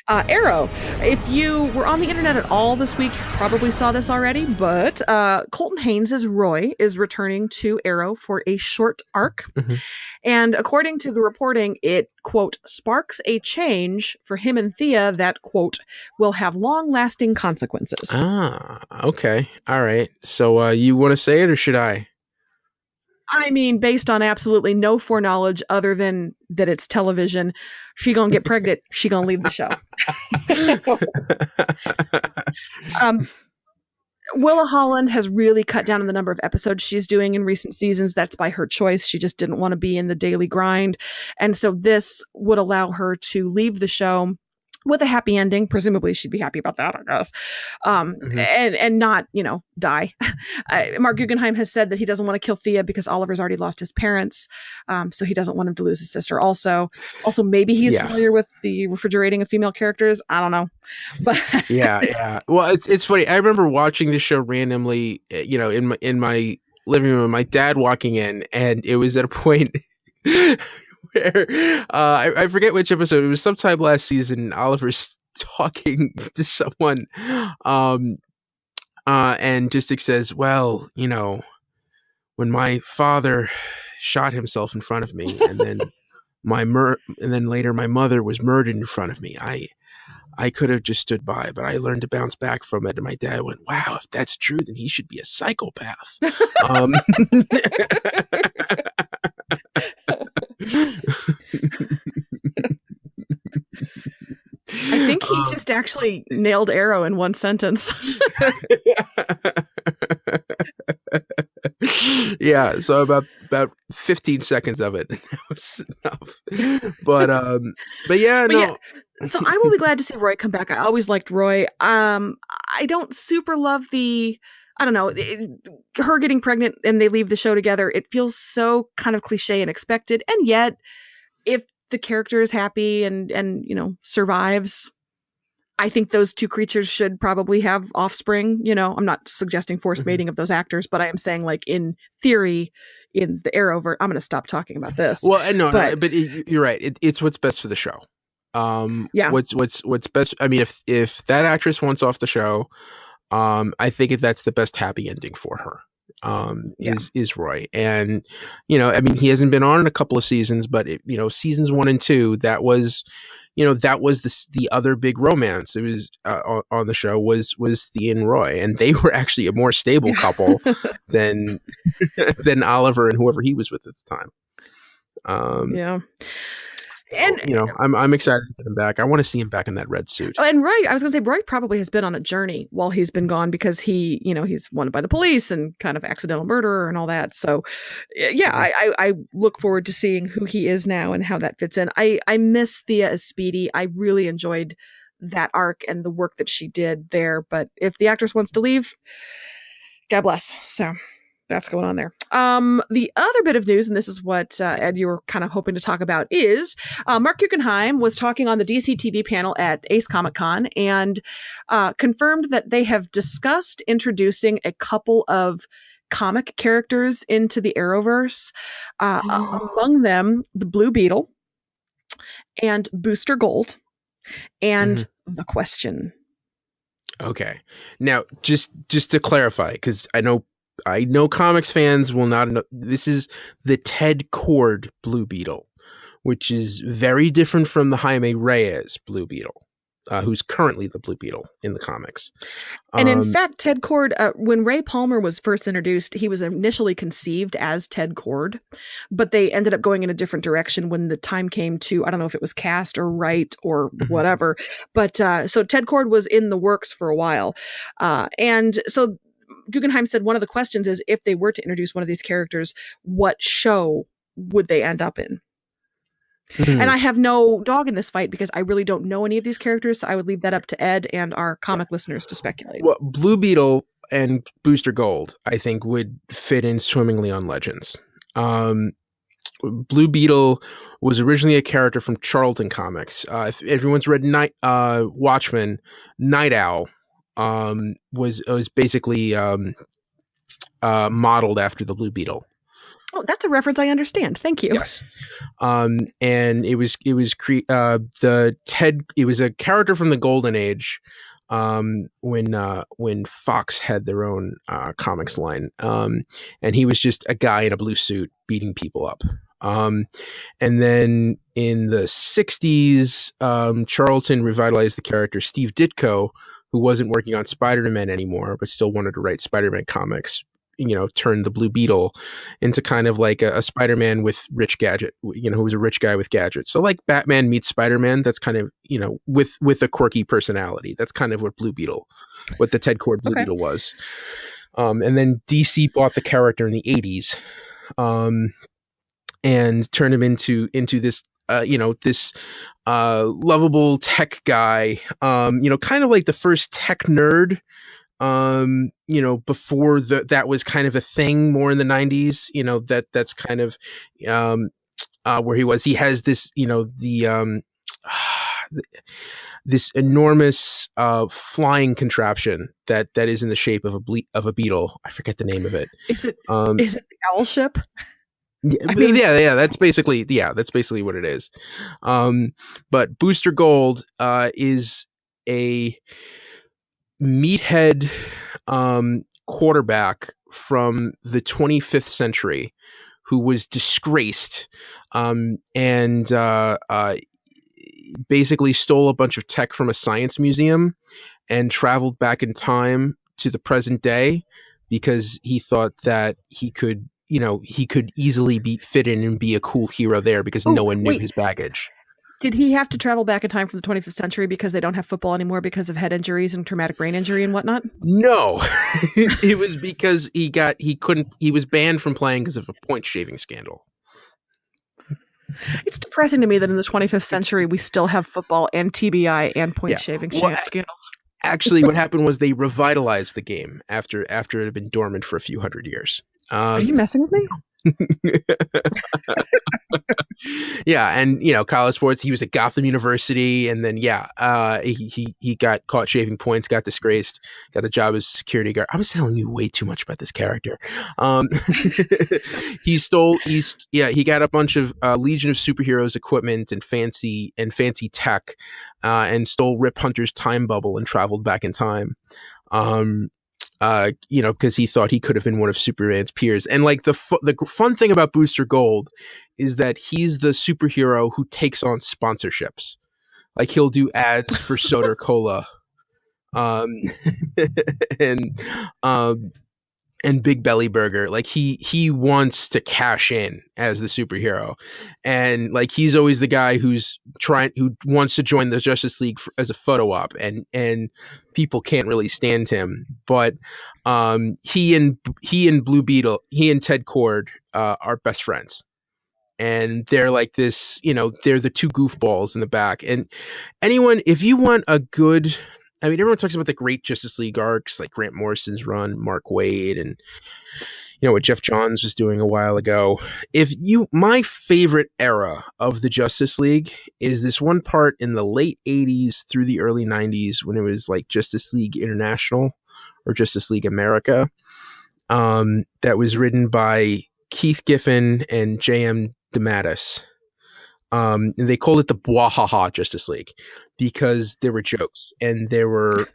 Arrow. If you were on the internet at all this week, you probably saw this already, but Colton Haynes' Roy is returning to Arrow for a short arc. And according to the reporting, it, quote, sparks a change for him and Thea that, quote, will have long-lasting consequences. Ah, okay. All right. So you want to say it or should I? Based on absolutely no foreknowledge other than that it's television, she gonna get pregnant. She gonna leave the show. Willa Holland has really cut down on the number of episodes she's doing in recent seasons. That's by her choice. She just didn't want to be in the daily grind. And so this would allow her to leave the show with a happy ending. Presumably she'd be happy about that, I guess. And not, die. Mark Guggenheim has said that he doesn't want to kill Thea because Oliver's already lost his parents. So he doesn't want him to lose his sister also. Also, maybe he's familiar with the refrigerating of female characters. I don't know. But yeah. Well, it's funny. I remember watching the show randomly, in my living room, my dad walking in, and it was at a point where I forget which episode. It was sometime last season. Oliver's talking to someone, and just says, "Well, when my father shot himself in front of me, and then and then later my mother was murdered in front of me, I could have just stood by, but I learned to bounce back from it." And my dad went, "Wow, if that's true, then he should be a psychopath." I think he just actually nailed Arrow in one sentence. Yeah, so about 15 seconds of it that was enough. But yeah, But no. yeah, so I will be glad to see Roy come back. I always liked Roy. I don't super love I don't know, her getting pregnant and they leave the show together. It feels so kind of cliche and expected. And yet, if the character is happy and survives, I think those two creatures should probably have offspring. I'm not suggesting forced mating of those actors, but I am saying, like, in theory, in the Arrowverse, I'm going to stop talking about this. Well, no, but you're right. It's what's best for the show. Yeah. What's best? I mean, if that actress wants off the show, I think that's the best happy ending for her. Is Roy, and I mean, he hasn't been on in a couple of seasons, but seasons 1 and 2, that was the other big romance. It was on the show was Thea and Roy, and they were actually a more stable couple than Oliver and whoever he was with at the time. Yeah. And I'm excited to get him back. I want to see him back in that red suit. And Roy, I was going to say, Roy probably has been on a journey while he's been gone, because he's wanted by the police and kind of accidental murderer and all that. So, yeah, I look forward to seeing who he is now and how that fits in. I miss Thea as Speedy. I really enjoyed that arc and the work that she did there. But if the actress wants to leave, God bless. So that's going on there. The other bit of news, and this is what, Ed, you were kind of hoping to talk about, is Mark Guggenheim was talking on the DC TV panel at Ace Comic Con and confirmed that they have discussed introducing a couple of comic characters into the Arrowverse. Among them, the Blue Beetle and Booster Gold and the Question. Okay. Now, just to clarify, because I know comics fans will not know, this is the Ted Kord Blue Beetle, which is very different from the Jaime Reyes Blue Beetle, who's currently the Blue Beetle in the comics. And in fact, Ted Kord, when Ray Palmer was first introduced, he was initially conceived as Ted Kord, but they ended up going in a different direction when the time came to, I don't know if it was cast or write or whatever, but so Ted Kord was in the works for a while. And so Guggenheim said one of the questions is, if they were to introduce one of these characters, what show would they end up in? And I have no dog in this fight because I really don't know any of these characters. So I would leave that up to Ed and our comic listeners to speculate. Well, Blue Beetle and Booster Gold, I think, would fit in swimmingly on Legends. Blue Beetle was originally a character from Charlton Comics. If everyone's read Watchmen, Night Owl was basically modeled after the Blue Beetle. Oh, that's a reference I understand. Thank you. Yes. And it was a character from the Golden Age, when Fox had their own comics line. And he was just a guy in a blue suit beating people up. And then in the 60s, Charlton revitalized the character Steve Ditko, who wasn't working on Spider-Man anymore, but still wanted to write Spider-Man comics, turned the Blue Beetle into kind of like a Spider-Man with rich gadget, who was a rich guy with gadgets. So like Batman meets Spider-Man, that's kind of, with a quirky personality. That's kind of what the Ted Kord Blue Beetle was. And then DC bought the character in the 80s, and turned him into this, this lovable tech guy, kind of like the first tech nerd, before that was kind of a thing more in the 90s, that's kind of where he has this, this enormous flying contraption that is in the shape of a beetle. I forget the name of it. Is it the owl ship? Yeah, that's basically what it is. But Booster Gold is a meathead quarterback from the 25th century who was disgraced, and basically stole a bunch of tech from a science museum and traveled back in time to the present day because he thought that he could easily fit in and be a cool hero there because no one knew his baggage. Did he have to travel back in time from the 25th century because they don't have football anymore because of head injuries and traumatic brain injury and whatnot? No, it was because he was banned from playing because of a point shaving scandal. It's depressing to me that in the 25th century we still have football and TBI and point shaving scandals. Actually, what happened was they revitalized the game after it had been dormant for a few hundred years. Are you messing with me? Yeah, and college sports. He was at Gotham University, and then he got caught shaving points, got disgraced, got a job as a security guard. I'm telling you way too much about this character. He got a bunch of Legion of Superheroes equipment and fancy tech, and stole Rip Hunter's time bubble and traveled back in time. Because he thought he could have been one of Superman's peers. And like the fun thing about Booster Gold is that he's the superhero who takes on sponsorships. Like he'll do ads for soda cola, and Big Belly Burger. Like he wants to cash in as the superhero, and like he's always the guy who wants to join the Justice League as a photo op, and people can't really stand him. But he and Blue Beetle, he and Ted Cord are best friends, and they're like this. They're the two goofballs in the back. And if you want a good. I mean, everyone talks about the great Justice League arcs, like Grant Morrison's run, Mark Waid, and what Jeff Johns was doing a while ago. My favorite era of the Justice League is this one part in the late 80s through the early 90s when it was like Justice League International or Justice League America. That was written by Keith Giffen and J.M. DeMatteis. And they called it the Bwahaha Justice League because there were jokes, and there were,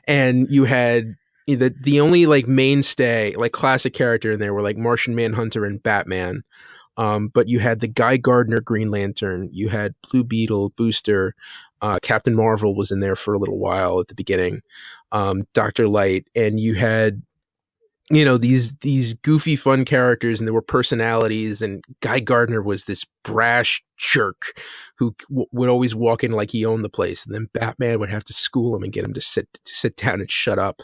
and you had the only like mainstay, like classic character in there were like Martian Manhunter and Batman. But you had the Guy Gardner Green Lantern, you had Blue Beetle, Booster, Captain Marvel was in there for a little while at the beginning, Dr. Light, and you had these goofy fun characters, and there were personalities, and Guy Gardner was this brash jerk who would always walk in like he owned the place, and then Batman would have to school him and get him to sit down and shut up.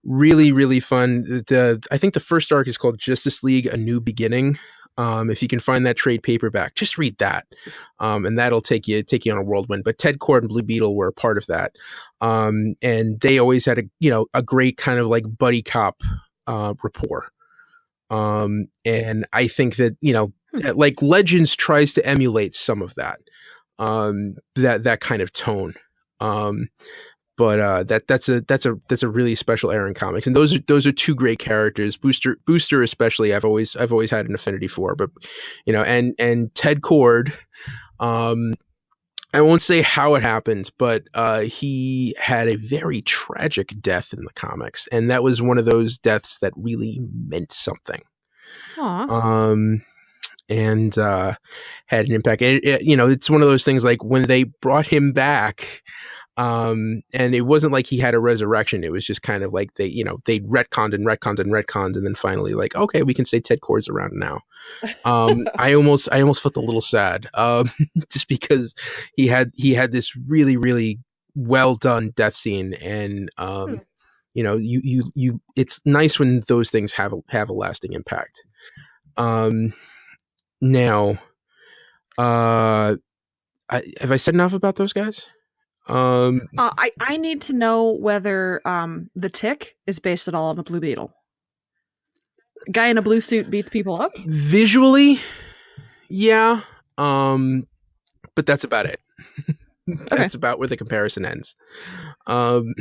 Really, really fun. I think the first arc is called Justice League: A New Beginning. If you can find that trade paperback, just read that, and that'll take you on a whirlwind. But Ted Cord and Blue Beetle were a part of that, and they always had a great kind of like buddy cop rapport. And I think that like Legends tries to emulate some of that, that kind of tone. But that's a really special era in comics, and those are two great characters. Booster especially, I've always had an affinity for. But and Ted Cord, I won't say how it happened, but he had a very tragic death in the comics, and that was one of those deaths that really meant something. Aww. And had an impact. It's one of those things like when they brought him back. And it wasn't like he had a resurrection. It was just kind of like they retconned, and then finally like, okay, we can say Ted Cord's around now. I almost felt a little sad, just because he had this really, really well done death scene, and you it's nice when those things have a lasting impact. Now, have I said enough about those guys? I need to know whether the Tick is based at all on the Blue Beetle. Guy in a blue suit beats people up? Visually, yeah. But that's about it. That's about where the comparison ends. So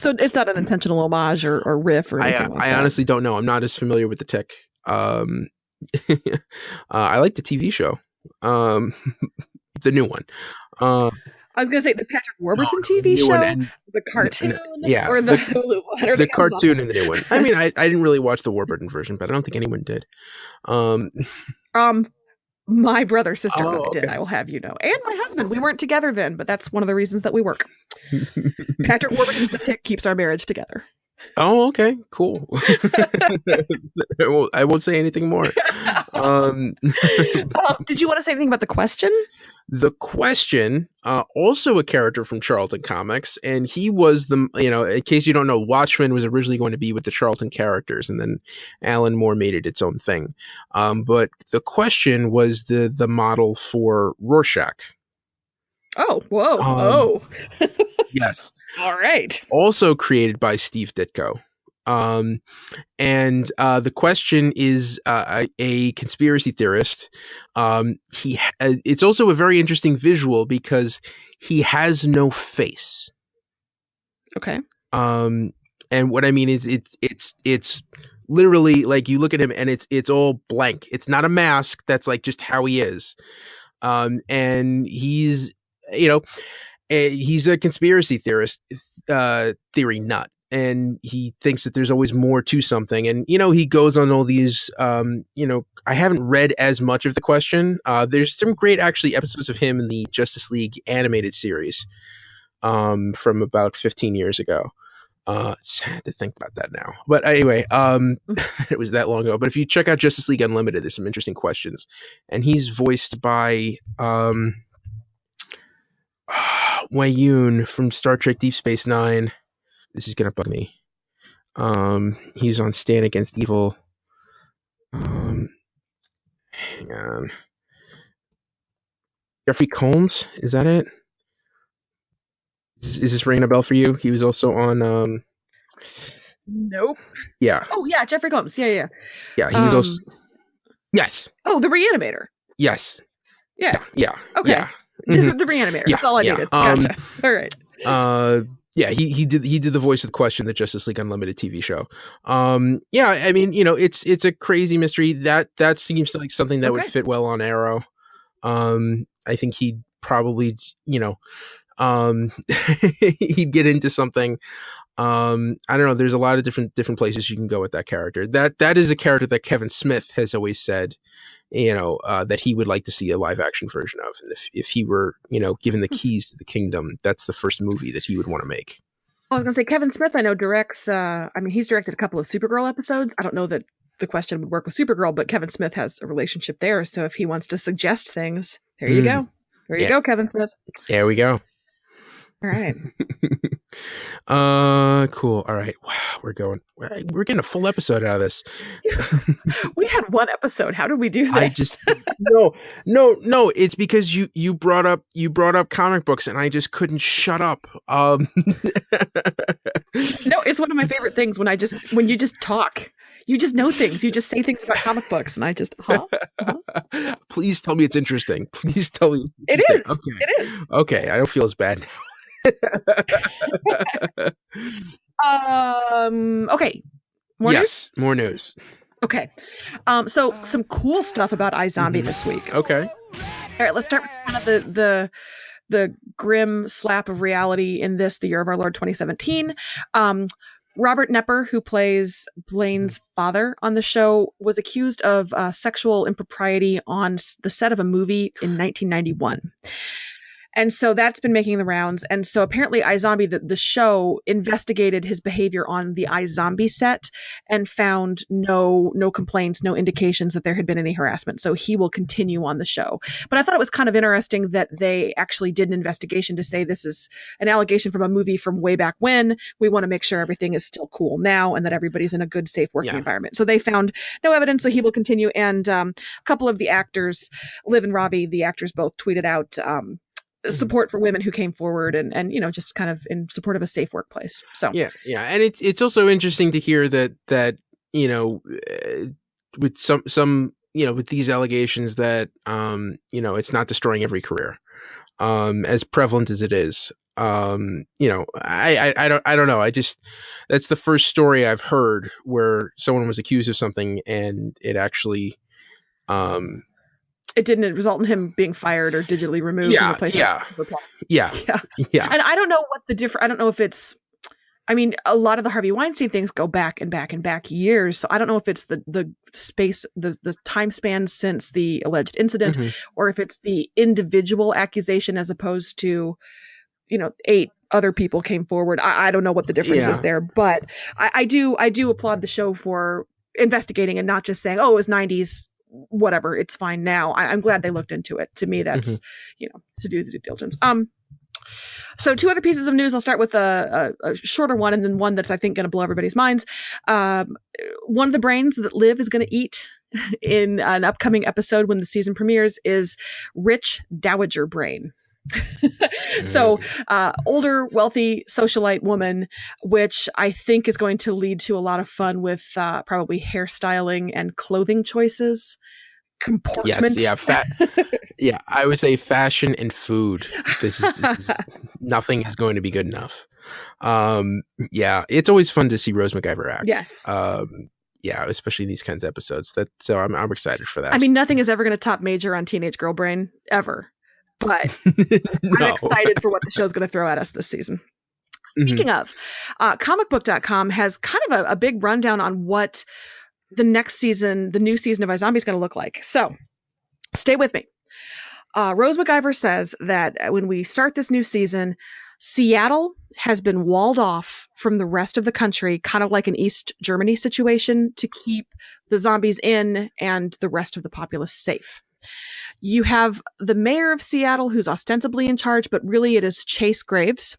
it's not an intentional homage or riff or anything like that. I honestly don't know. I'm not as familiar with the Tick. I like the TV show, the new one. I was going to say the Patrick Warburton TV show, the cartoon, or the Hulu one. Or the cartoon and the new one. I mean, I didn't really watch the Warburton version, but I don't think anyone did. My brother, sister, and I did. I will have you know, and my husband. We weren't together then, but that's one of the reasons that we work. Patrick Warburton's The Tick keeps our marriage together. Oh, okay, cool. I won't say anything more. Did you want to say anything about the question? The Question, also a character from Charlton Comics, and he was in case you don't know, Watchmen was originally going to be with the Charlton characters, and then Alan Moore made it its own thing. But The Question was the model for Rorschach. Oh, whoa. Yes. All right. Also created by Steve Ditko. And The Question is a conspiracy theorist. It's also a very interesting visual because he has no face. Okay. And what I mean is it's literally like you look at him and it's all blank. It's not a mask. That's like just how he is. And he's he's a conspiracy theorist, theory nut. And he thinks that there's always more to something. And, he goes on all these, I haven't read as much of The Question. There's some great, actually, episodes of him in the Justice League animated series from about 15 years ago. It's sad to think about that now. But anyway, it was that long ago. But if you check out Justice League Unlimited, there's some interesting questions. And he's voiced by Wei-Yun from Star Trek Deep Space Nine. This is gonna bug me. He's on Stand Against Evil. Hang on. Jeffrey Combs, is that it? Is this ringing a bell for you? He was also on Nope. Yeah. Oh yeah, Jeffrey Combs. Yeah. Yeah, he was also. Yes. Oh, the Reanimator. Yes. Yeah. Yeah. Okay. Yeah. The Reanimator. Yeah, That's all I yeah. needed. Gotcha. All right. Yeah, he did the voice of The Question, the Justice League Unlimited TV show. Yeah, I mean, it's a crazy mystery that seems like something that would fit well on Arrow. I think he'd probably, he'd get into something. I don't know. There's a lot of different places you can go with that character. That is a character that Kevin Smith has always said, that he would like to see a live action version of. And if he were, given the keys to the kingdom, that's the first movie that he would want to make. I was going to say Kevin Smith, I know directs, he's directed a couple of Supergirl episodes. I don't know that The Question would work with Supergirl, but Kevin Smith has a relationship there. So if he wants to suggest things, there you go. There you go, Kevin Smith. There we go. All right. Cool. All right. Wow, we're getting a full episode out of this. We had one episode. How did we do this? No. It's because you brought up comic books and I just couldn't shut up. No, it's one of my favorite things when you just talk. You just know things. You just say things about comic books, and I just, Please tell me it's interesting. Please tell me. It is. Okay. It is. Okay, I don't feel as bad now. Okay. More news? More news. Okay. So some cool stuff about iZombie this week. Okay. All right, let's start with kind of the grim slap of reality in the year of our Lord 2017. Robert Knepper, who plays Blaine's father on the show, was accused of sexual impropriety on the set of a movie in 1991. And so that's been making the rounds. And so apparently iZombie, the show, investigated his behavior on the iZombie set and found no complaints, no indications that there had been any harassment. So he will continue on the show. But I thought it was kind of interesting that they actually did an investigation to say this is an allegation from a movie from way back when. We want to make sure everything is still cool now and that everybody's in a good, safe working environment. So they found no evidence, so he will continue. And a couple of the actors, Liv and Ravi, the actors, both tweeted out support for women who came forward and just kind of in support of a safe workplace. So yeah, and it's also interesting to hear that with some with these allegations that it's not destroying every career, as prevalent as it is. I don't know. That's the first story I've heard where someone was accused of something and it actually it didn't result in him being fired or digitally removed. Yeah. And I don't know what I don't know if it's, a lot of the Harvey Weinstein things go back and back and back years. So I don't know if it's the space, the time span since the alleged incident, or if it's the individual accusation as opposed to, 8 other people came forward. I don't know what the difference is there, but I do applaud the show for investigating and not just saying, oh, it was 90s, whatever, it's fine now. I'm glad they looked into it. To me, that's, to do the due diligence. So 2 other pieces of news. I'll start with a shorter one and then one that's, I think, going to blow everybody's minds. One of the brains that Liv is going to eat in an upcoming episode when the season premieres is rich dowager brain. So older, wealthy socialite woman, which I think is going to lead to a lot of fun with probably hairstyling and clothing choices. Comportment. Yes, I would say fashion and food. This is nothing is going to be good enough. It's always fun to see Rose McIver act. Yes. Especially these kinds of episodes. So I'm excited for that. I mean, nothing is ever going to top Major on Teenage Girl Brain ever, but I'm excited for what the show's going to throw at us this season. Speaking of, comicbook.com has kind of a big rundown on what the next season, the new season of iZombie is going to look like. So stay with me. Rose McIver says that when we start this new season, Seattle has been walled off from the rest of the country, kind of like an East Germany situation, to keep the zombies in and the rest of the populace safe. You have the mayor of Seattle, who's ostensibly in charge, but really it is Chase Graves,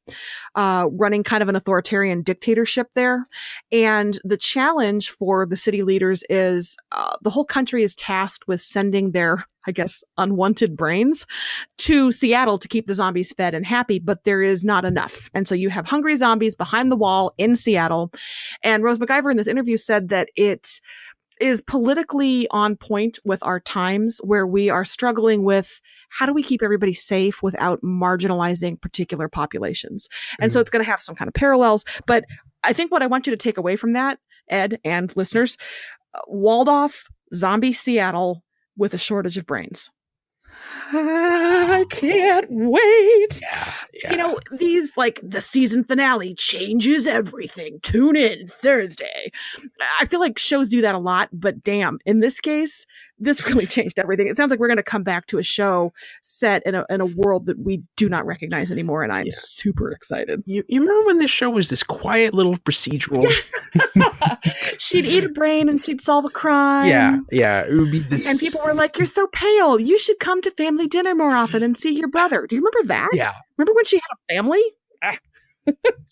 running kind of an authoritarian dictatorship there. And the challenge for the city leaders is the whole country is tasked with sending their, I guess, unwanted brains to Seattle to keep the zombies fed and happy, but there is not enough. And so you have hungry zombies behind the wall in Seattle. And Rose McIver in this interview said that it is politically on point with our times, where we are struggling with how do we keep everybody safe without marginalizing particular populations. And so it's going to have some kind of parallels. But I think what I want you to take away from that, Ed and listeners, walled off zombie Seattle with a shortage of brains. I can't wait. Yeah. These, like, the season finale changes everything. Tune in Thursday. I feel like shows do that a lot, but damn, in this case, this really changed everything. It sounds like we're going to come back to a show set in a world that we do not recognize anymore, and I'm super excited. You remember when this show was this quiet little procedural? She'd eat a brain and she'd solve a crime. Yeah. It would be this. And people were like, "You're so pale. You should come to family dinner more often and see your brother." Do you remember that? Yeah. Remember when she had a family?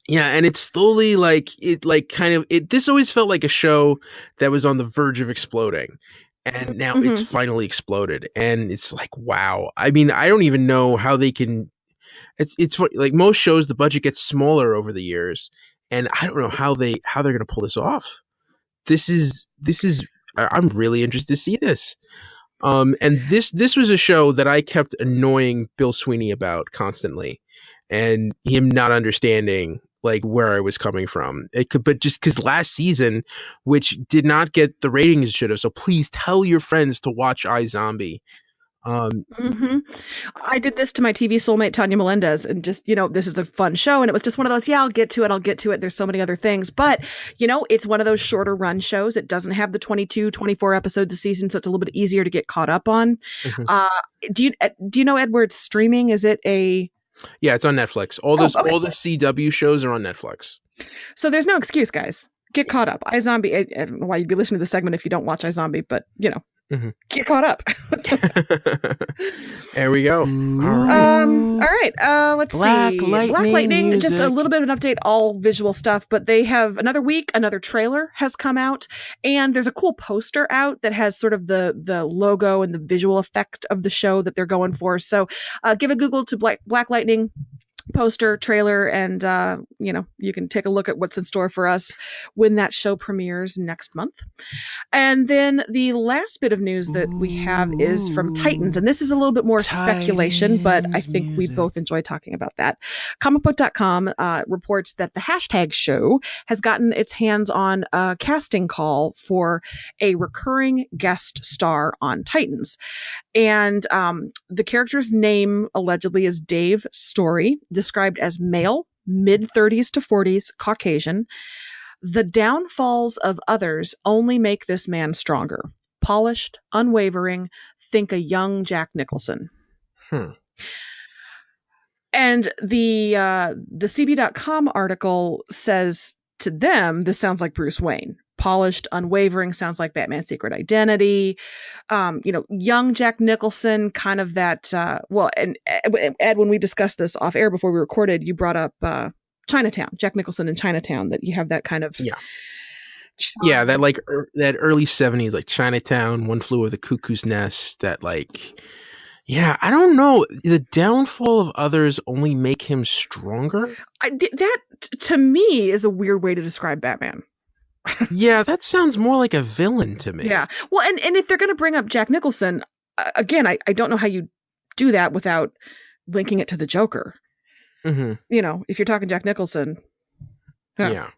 Yeah, and it's slowly this always felt like a show that was on the verge of exploding. And now it's finally exploded. And it's like, wow. I mean, I don't even know how they can. It's funny, like most shows, the budget gets smaller over the years, and I don't know how they're going to pull this off. This is. I'm really interested to see this. And this was a show that I kept annoying Bill Sweeney about constantly, and him not understanding like where I was coming from. But just because last season, which did not get the ratings it should have, so please tell your friends to watch iZombie. I did this to my TV soulmate Tanya Melendez, and just, this is a fun show, and it was just one of those, I'll get to it. There's so many other things, but it's one of those shorter run shows. It doesn't have the 22, 24 episodes a season, so it's a little bit easier to get caught up on. Do you know, Edward, streaming? Is it a... Yeah, it's on Netflix. All the CW shows are on Netflix. So there's no excuse, guys. Get caught up. iZombie. I don't know why you'd be listening to the segment if you don't watch iZombie, but get caught up. There we go. All right. Let's see. Black Lightning. Music. Just a little bit of an update, all visual stuff, but they have another week. Another trailer has come out, and there's a cool poster out that has sort of the logo and the visual effect of the show that they're going for. So give a Google to Black Lightning poster, trailer, and you can take a look at what's in store for us when that show premieres next month. And then the last bit of news that we have is from Titans, and this is a little bit more speculation, but I think we both enjoy talking about that. Comicbook.com reports that the hashtag show has gotten its hands on a casting call for a recurring guest star on Titans. And the character's name allegedly is Dave Story, described as male, mid-30s to 40s, Caucasian. The downfalls of others only make this man stronger. Polished, unwavering, think a young Jack Nicholson. And the CB.com article says to them, this sounds like Bruce Wayne. Polished, unwavering, sounds like Batman's secret identity. Young Jack Nicholson, kind of that, and Ed, when we discussed this off air before we recorded, you brought up Chinatown, Jack Nicholson in Chinatown, that you have that kind of... Yeah, that like that early 70s, like Chinatown, One Flew Over the Cuckoo's Nest, that like... Yeah, I don't know. The downfall of others only make him stronger. That, to me, is a weird way to describe Batman. Yeah, that sounds more like a villain to me. Yeah. Well, and if they're going to bring up Jack Nicholson, again, I don't know how you do that without linking it to the Joker. Mm-hmm. If you're talking Jack Nicholson. Yeah.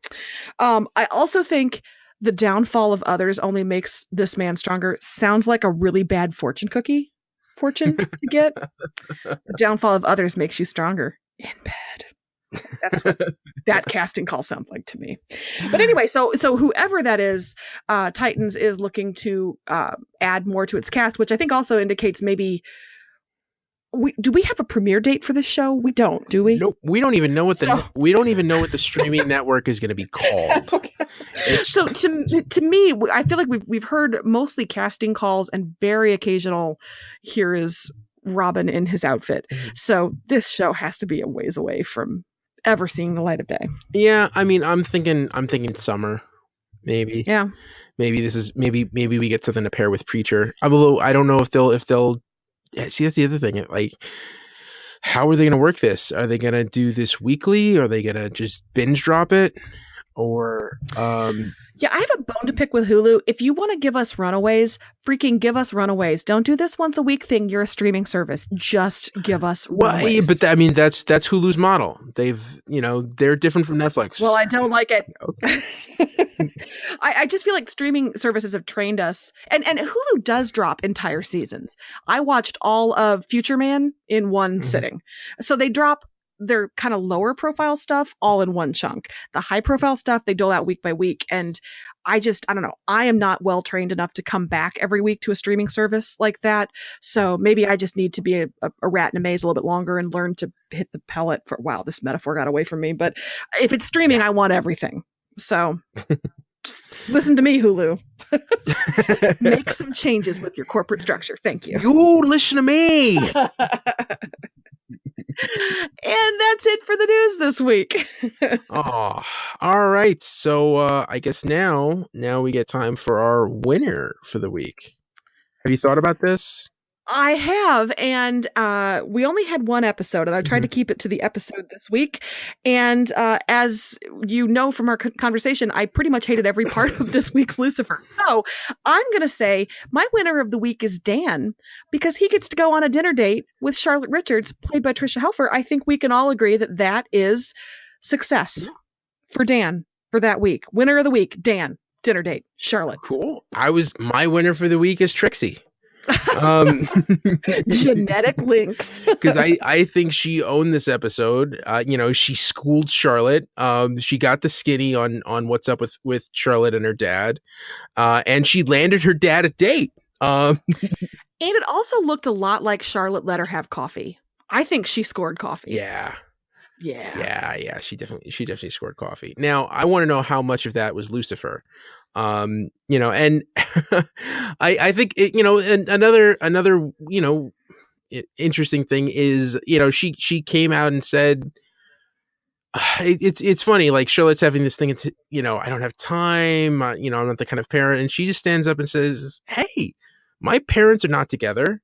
I also think the downfall of others only makes this man stronger. Sounds like a really bad fortune to get. The downfall of others makes you stronger in bed. That's what that casting call sounds like to me. But anyway, so whoever that is, Titans is looking to add more to its cast, which I think also indicates maybe... Do we have a premiere date for this show? We don't, do we? Nope. We don't even know what the streaming network is going to be called. Okay. So to me, I feel like we've heard mostly casting calls and very occasional, here is Robin in his outfit. Mm-hmm. So this show has to be a ways away from ever seeing the light of day. Yeah, I mean, I'm thinking summer, maybe. Yeah. Maybe we get something to pair with Preacher. I don't know if they'll. See, that's the other thing. Like, how are they going to work this? Are they going to do this weekly? Are they going to just binge drop it? Or, yeah, I have a bone to pick with Hulu. If you want to give us Runaways, freaking give us Runaways. Don't do this once a week thing. You're a streaming service. Just give us Runaways. But that's Hulu's model. They're different from Netflix. Well, I don't like it. Okay. I just feel like streaming services have trained us, and Hulu does drop entire seasons. I watched all of Future Man in one sitting. So they drop their kind of lower profile stuff all in one chunk. The high profile stuff they dole out week by week. And I don't know. I am not well trained enough to come back every week to a streaming service like that. So maybe I just need to be a rat in a maze a little bit longer and learn to hit the pellet for, wow, this metaphor got away from me. But if it's streaming, I want everything. So just listen to me, Hulu. Make some changes with your corporate structure. Thank you. You listen to me. And that's it for the news this week. Oh, all right. So I guess now we get time for our winner for the week. Have you thought about this? I have, and we only had one episode, and I tried to keep it to the episode this week. And as you know from our conversation, I pretty much hated every part of this week's Lucifer. So I'm going to say my winner of the week is Dan, because he gets to go on a dinner date with Charlotte Richards, played by Trisha Helfer. I think we can all agree that is success for Dan for that week. Winner of the week, Dan, dinner date, Charlotte. Cool. My winner for the week is Trixie. Genetic links. Because I think she owned this episode. She schooled Charlotte. She got the skinny on what's up with Charlotte and her dad, and she landed her dad a date. And it also looked a lot like Charlotte let her have coffee. I think she scored coffee. Yeah. She definitely scored coffee. Now I want to know how much of that was Lucifer. And I think and another interesting thing is, she came out and said, it's funny, like Charlotte's having this thing, I don't have time, I'm not the kind of parent, and she just stands up and says, hey, my parents are not together,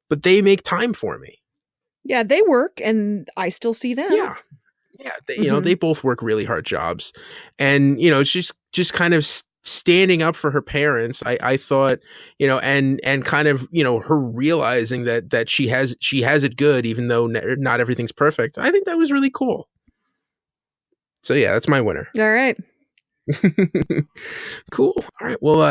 but they make time for me. Yeah, they work, and I still see them. Yeah, they both work really hard jobs, and it's just kind of standing up for her parents. I thought, and kind of, her realizing that she has it good, even though not everything's perfect. I think that was really cool. So yeah, that's my winner. All right. Cool. All right. Well,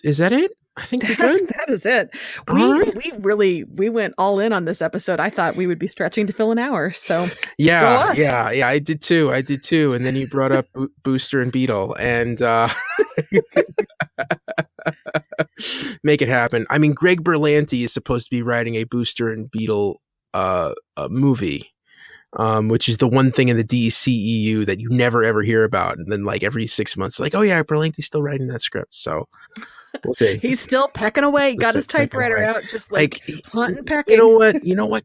is that it? I think we're good. That is it. We went all in on this episode. I thought we would be stretching to fill an hour. So yeah. I did too. And then you brought up Booster and Beetle, and make it happen. I mean, Greg Berlanti is supposed to be writing a Booster and Beetle movie, which is the one thing in the DCEU that you never ever hear about, and then like every 6 months, like, oh yeah, Berlanti's still writing that script, so we'll see. He's still pecking away. Got his typewriter out, just like hunting, pecking. You know what?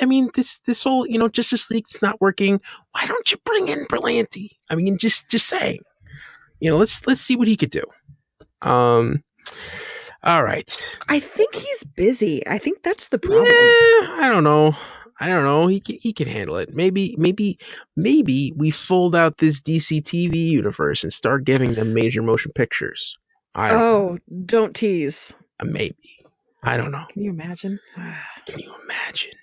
I mean, this whole Justice League's not working. Why don't you bring in Berlanti? I mean, just saying. Let's see what he could do. All right. I think he's busy. I think that's the problem. Yeah, I don't know. He can handle it. Maybe we fold out this DC TV universe and start giving them major motion pictures. Don't tease. Maybe. I don't know. Can you imagine? Can you imagine?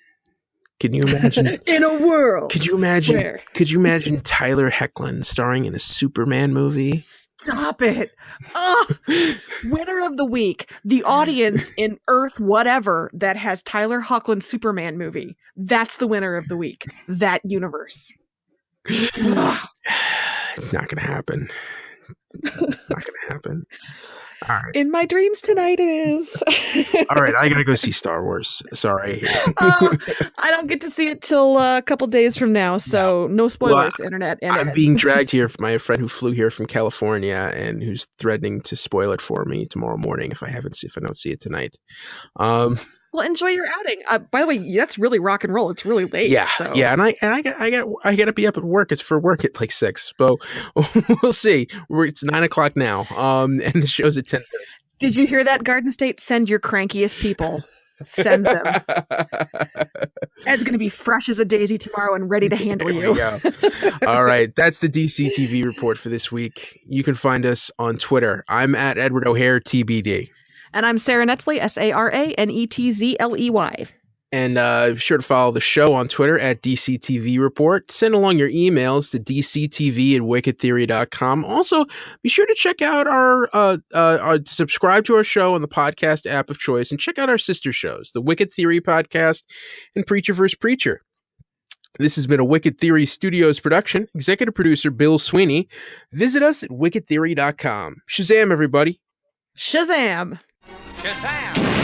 In a world. Could you imagine? Where? Could you imagine Tyler Hoechlin starring in a Superman movie? Stop it. Winner of the week. The audience in Earth whatever that has Tyler Hoechlin Superman movie. That's the winner of the week. That universe. It's not going to happen. It's not going to happen. All right. In my dreams tonight it is. All right, I gotta go see Star Wars. Sorry. I don't get to see it till a couple days from now, so no spoilers, internet. I'm being dragged here by a friend who flew here from California and who's threatening to spoil it for me tomorrow morning if I don't see it tonight. Well, enjoy your outing. By the way, that's really rock and roll. It's really late. Yeah, so. yeah, and I got to be up at work. It's for work at like 6. So we'll see. It's 9:00 now. And the show's at 10:30. Did you hear that, Garden State? Send your crankiest people. Send them. Ed's going to be fresh as a daisy tomorrow and ready to handle you. All right, that's the DC TV report for this week. You can find us on Twitter. I'm at Edward O'Hare TBD. And I'm Sarah Netzley, SARANETZLEY. And be sure to follow the show on Twitter at DCTV Report. Send along your emails to dctv@wickedtheory.com. Also, be sure to check out subscribe to our show on the podcast app of choice and check out our sister shows, the Wicked Theory Podcast and Preacher vs. Preacher. This has been a Wicked Theory Studios production. Executive producer Bill Sweeney. Visit us at wickedtheory.com. Shazam, everybody. Shazam. Shazam!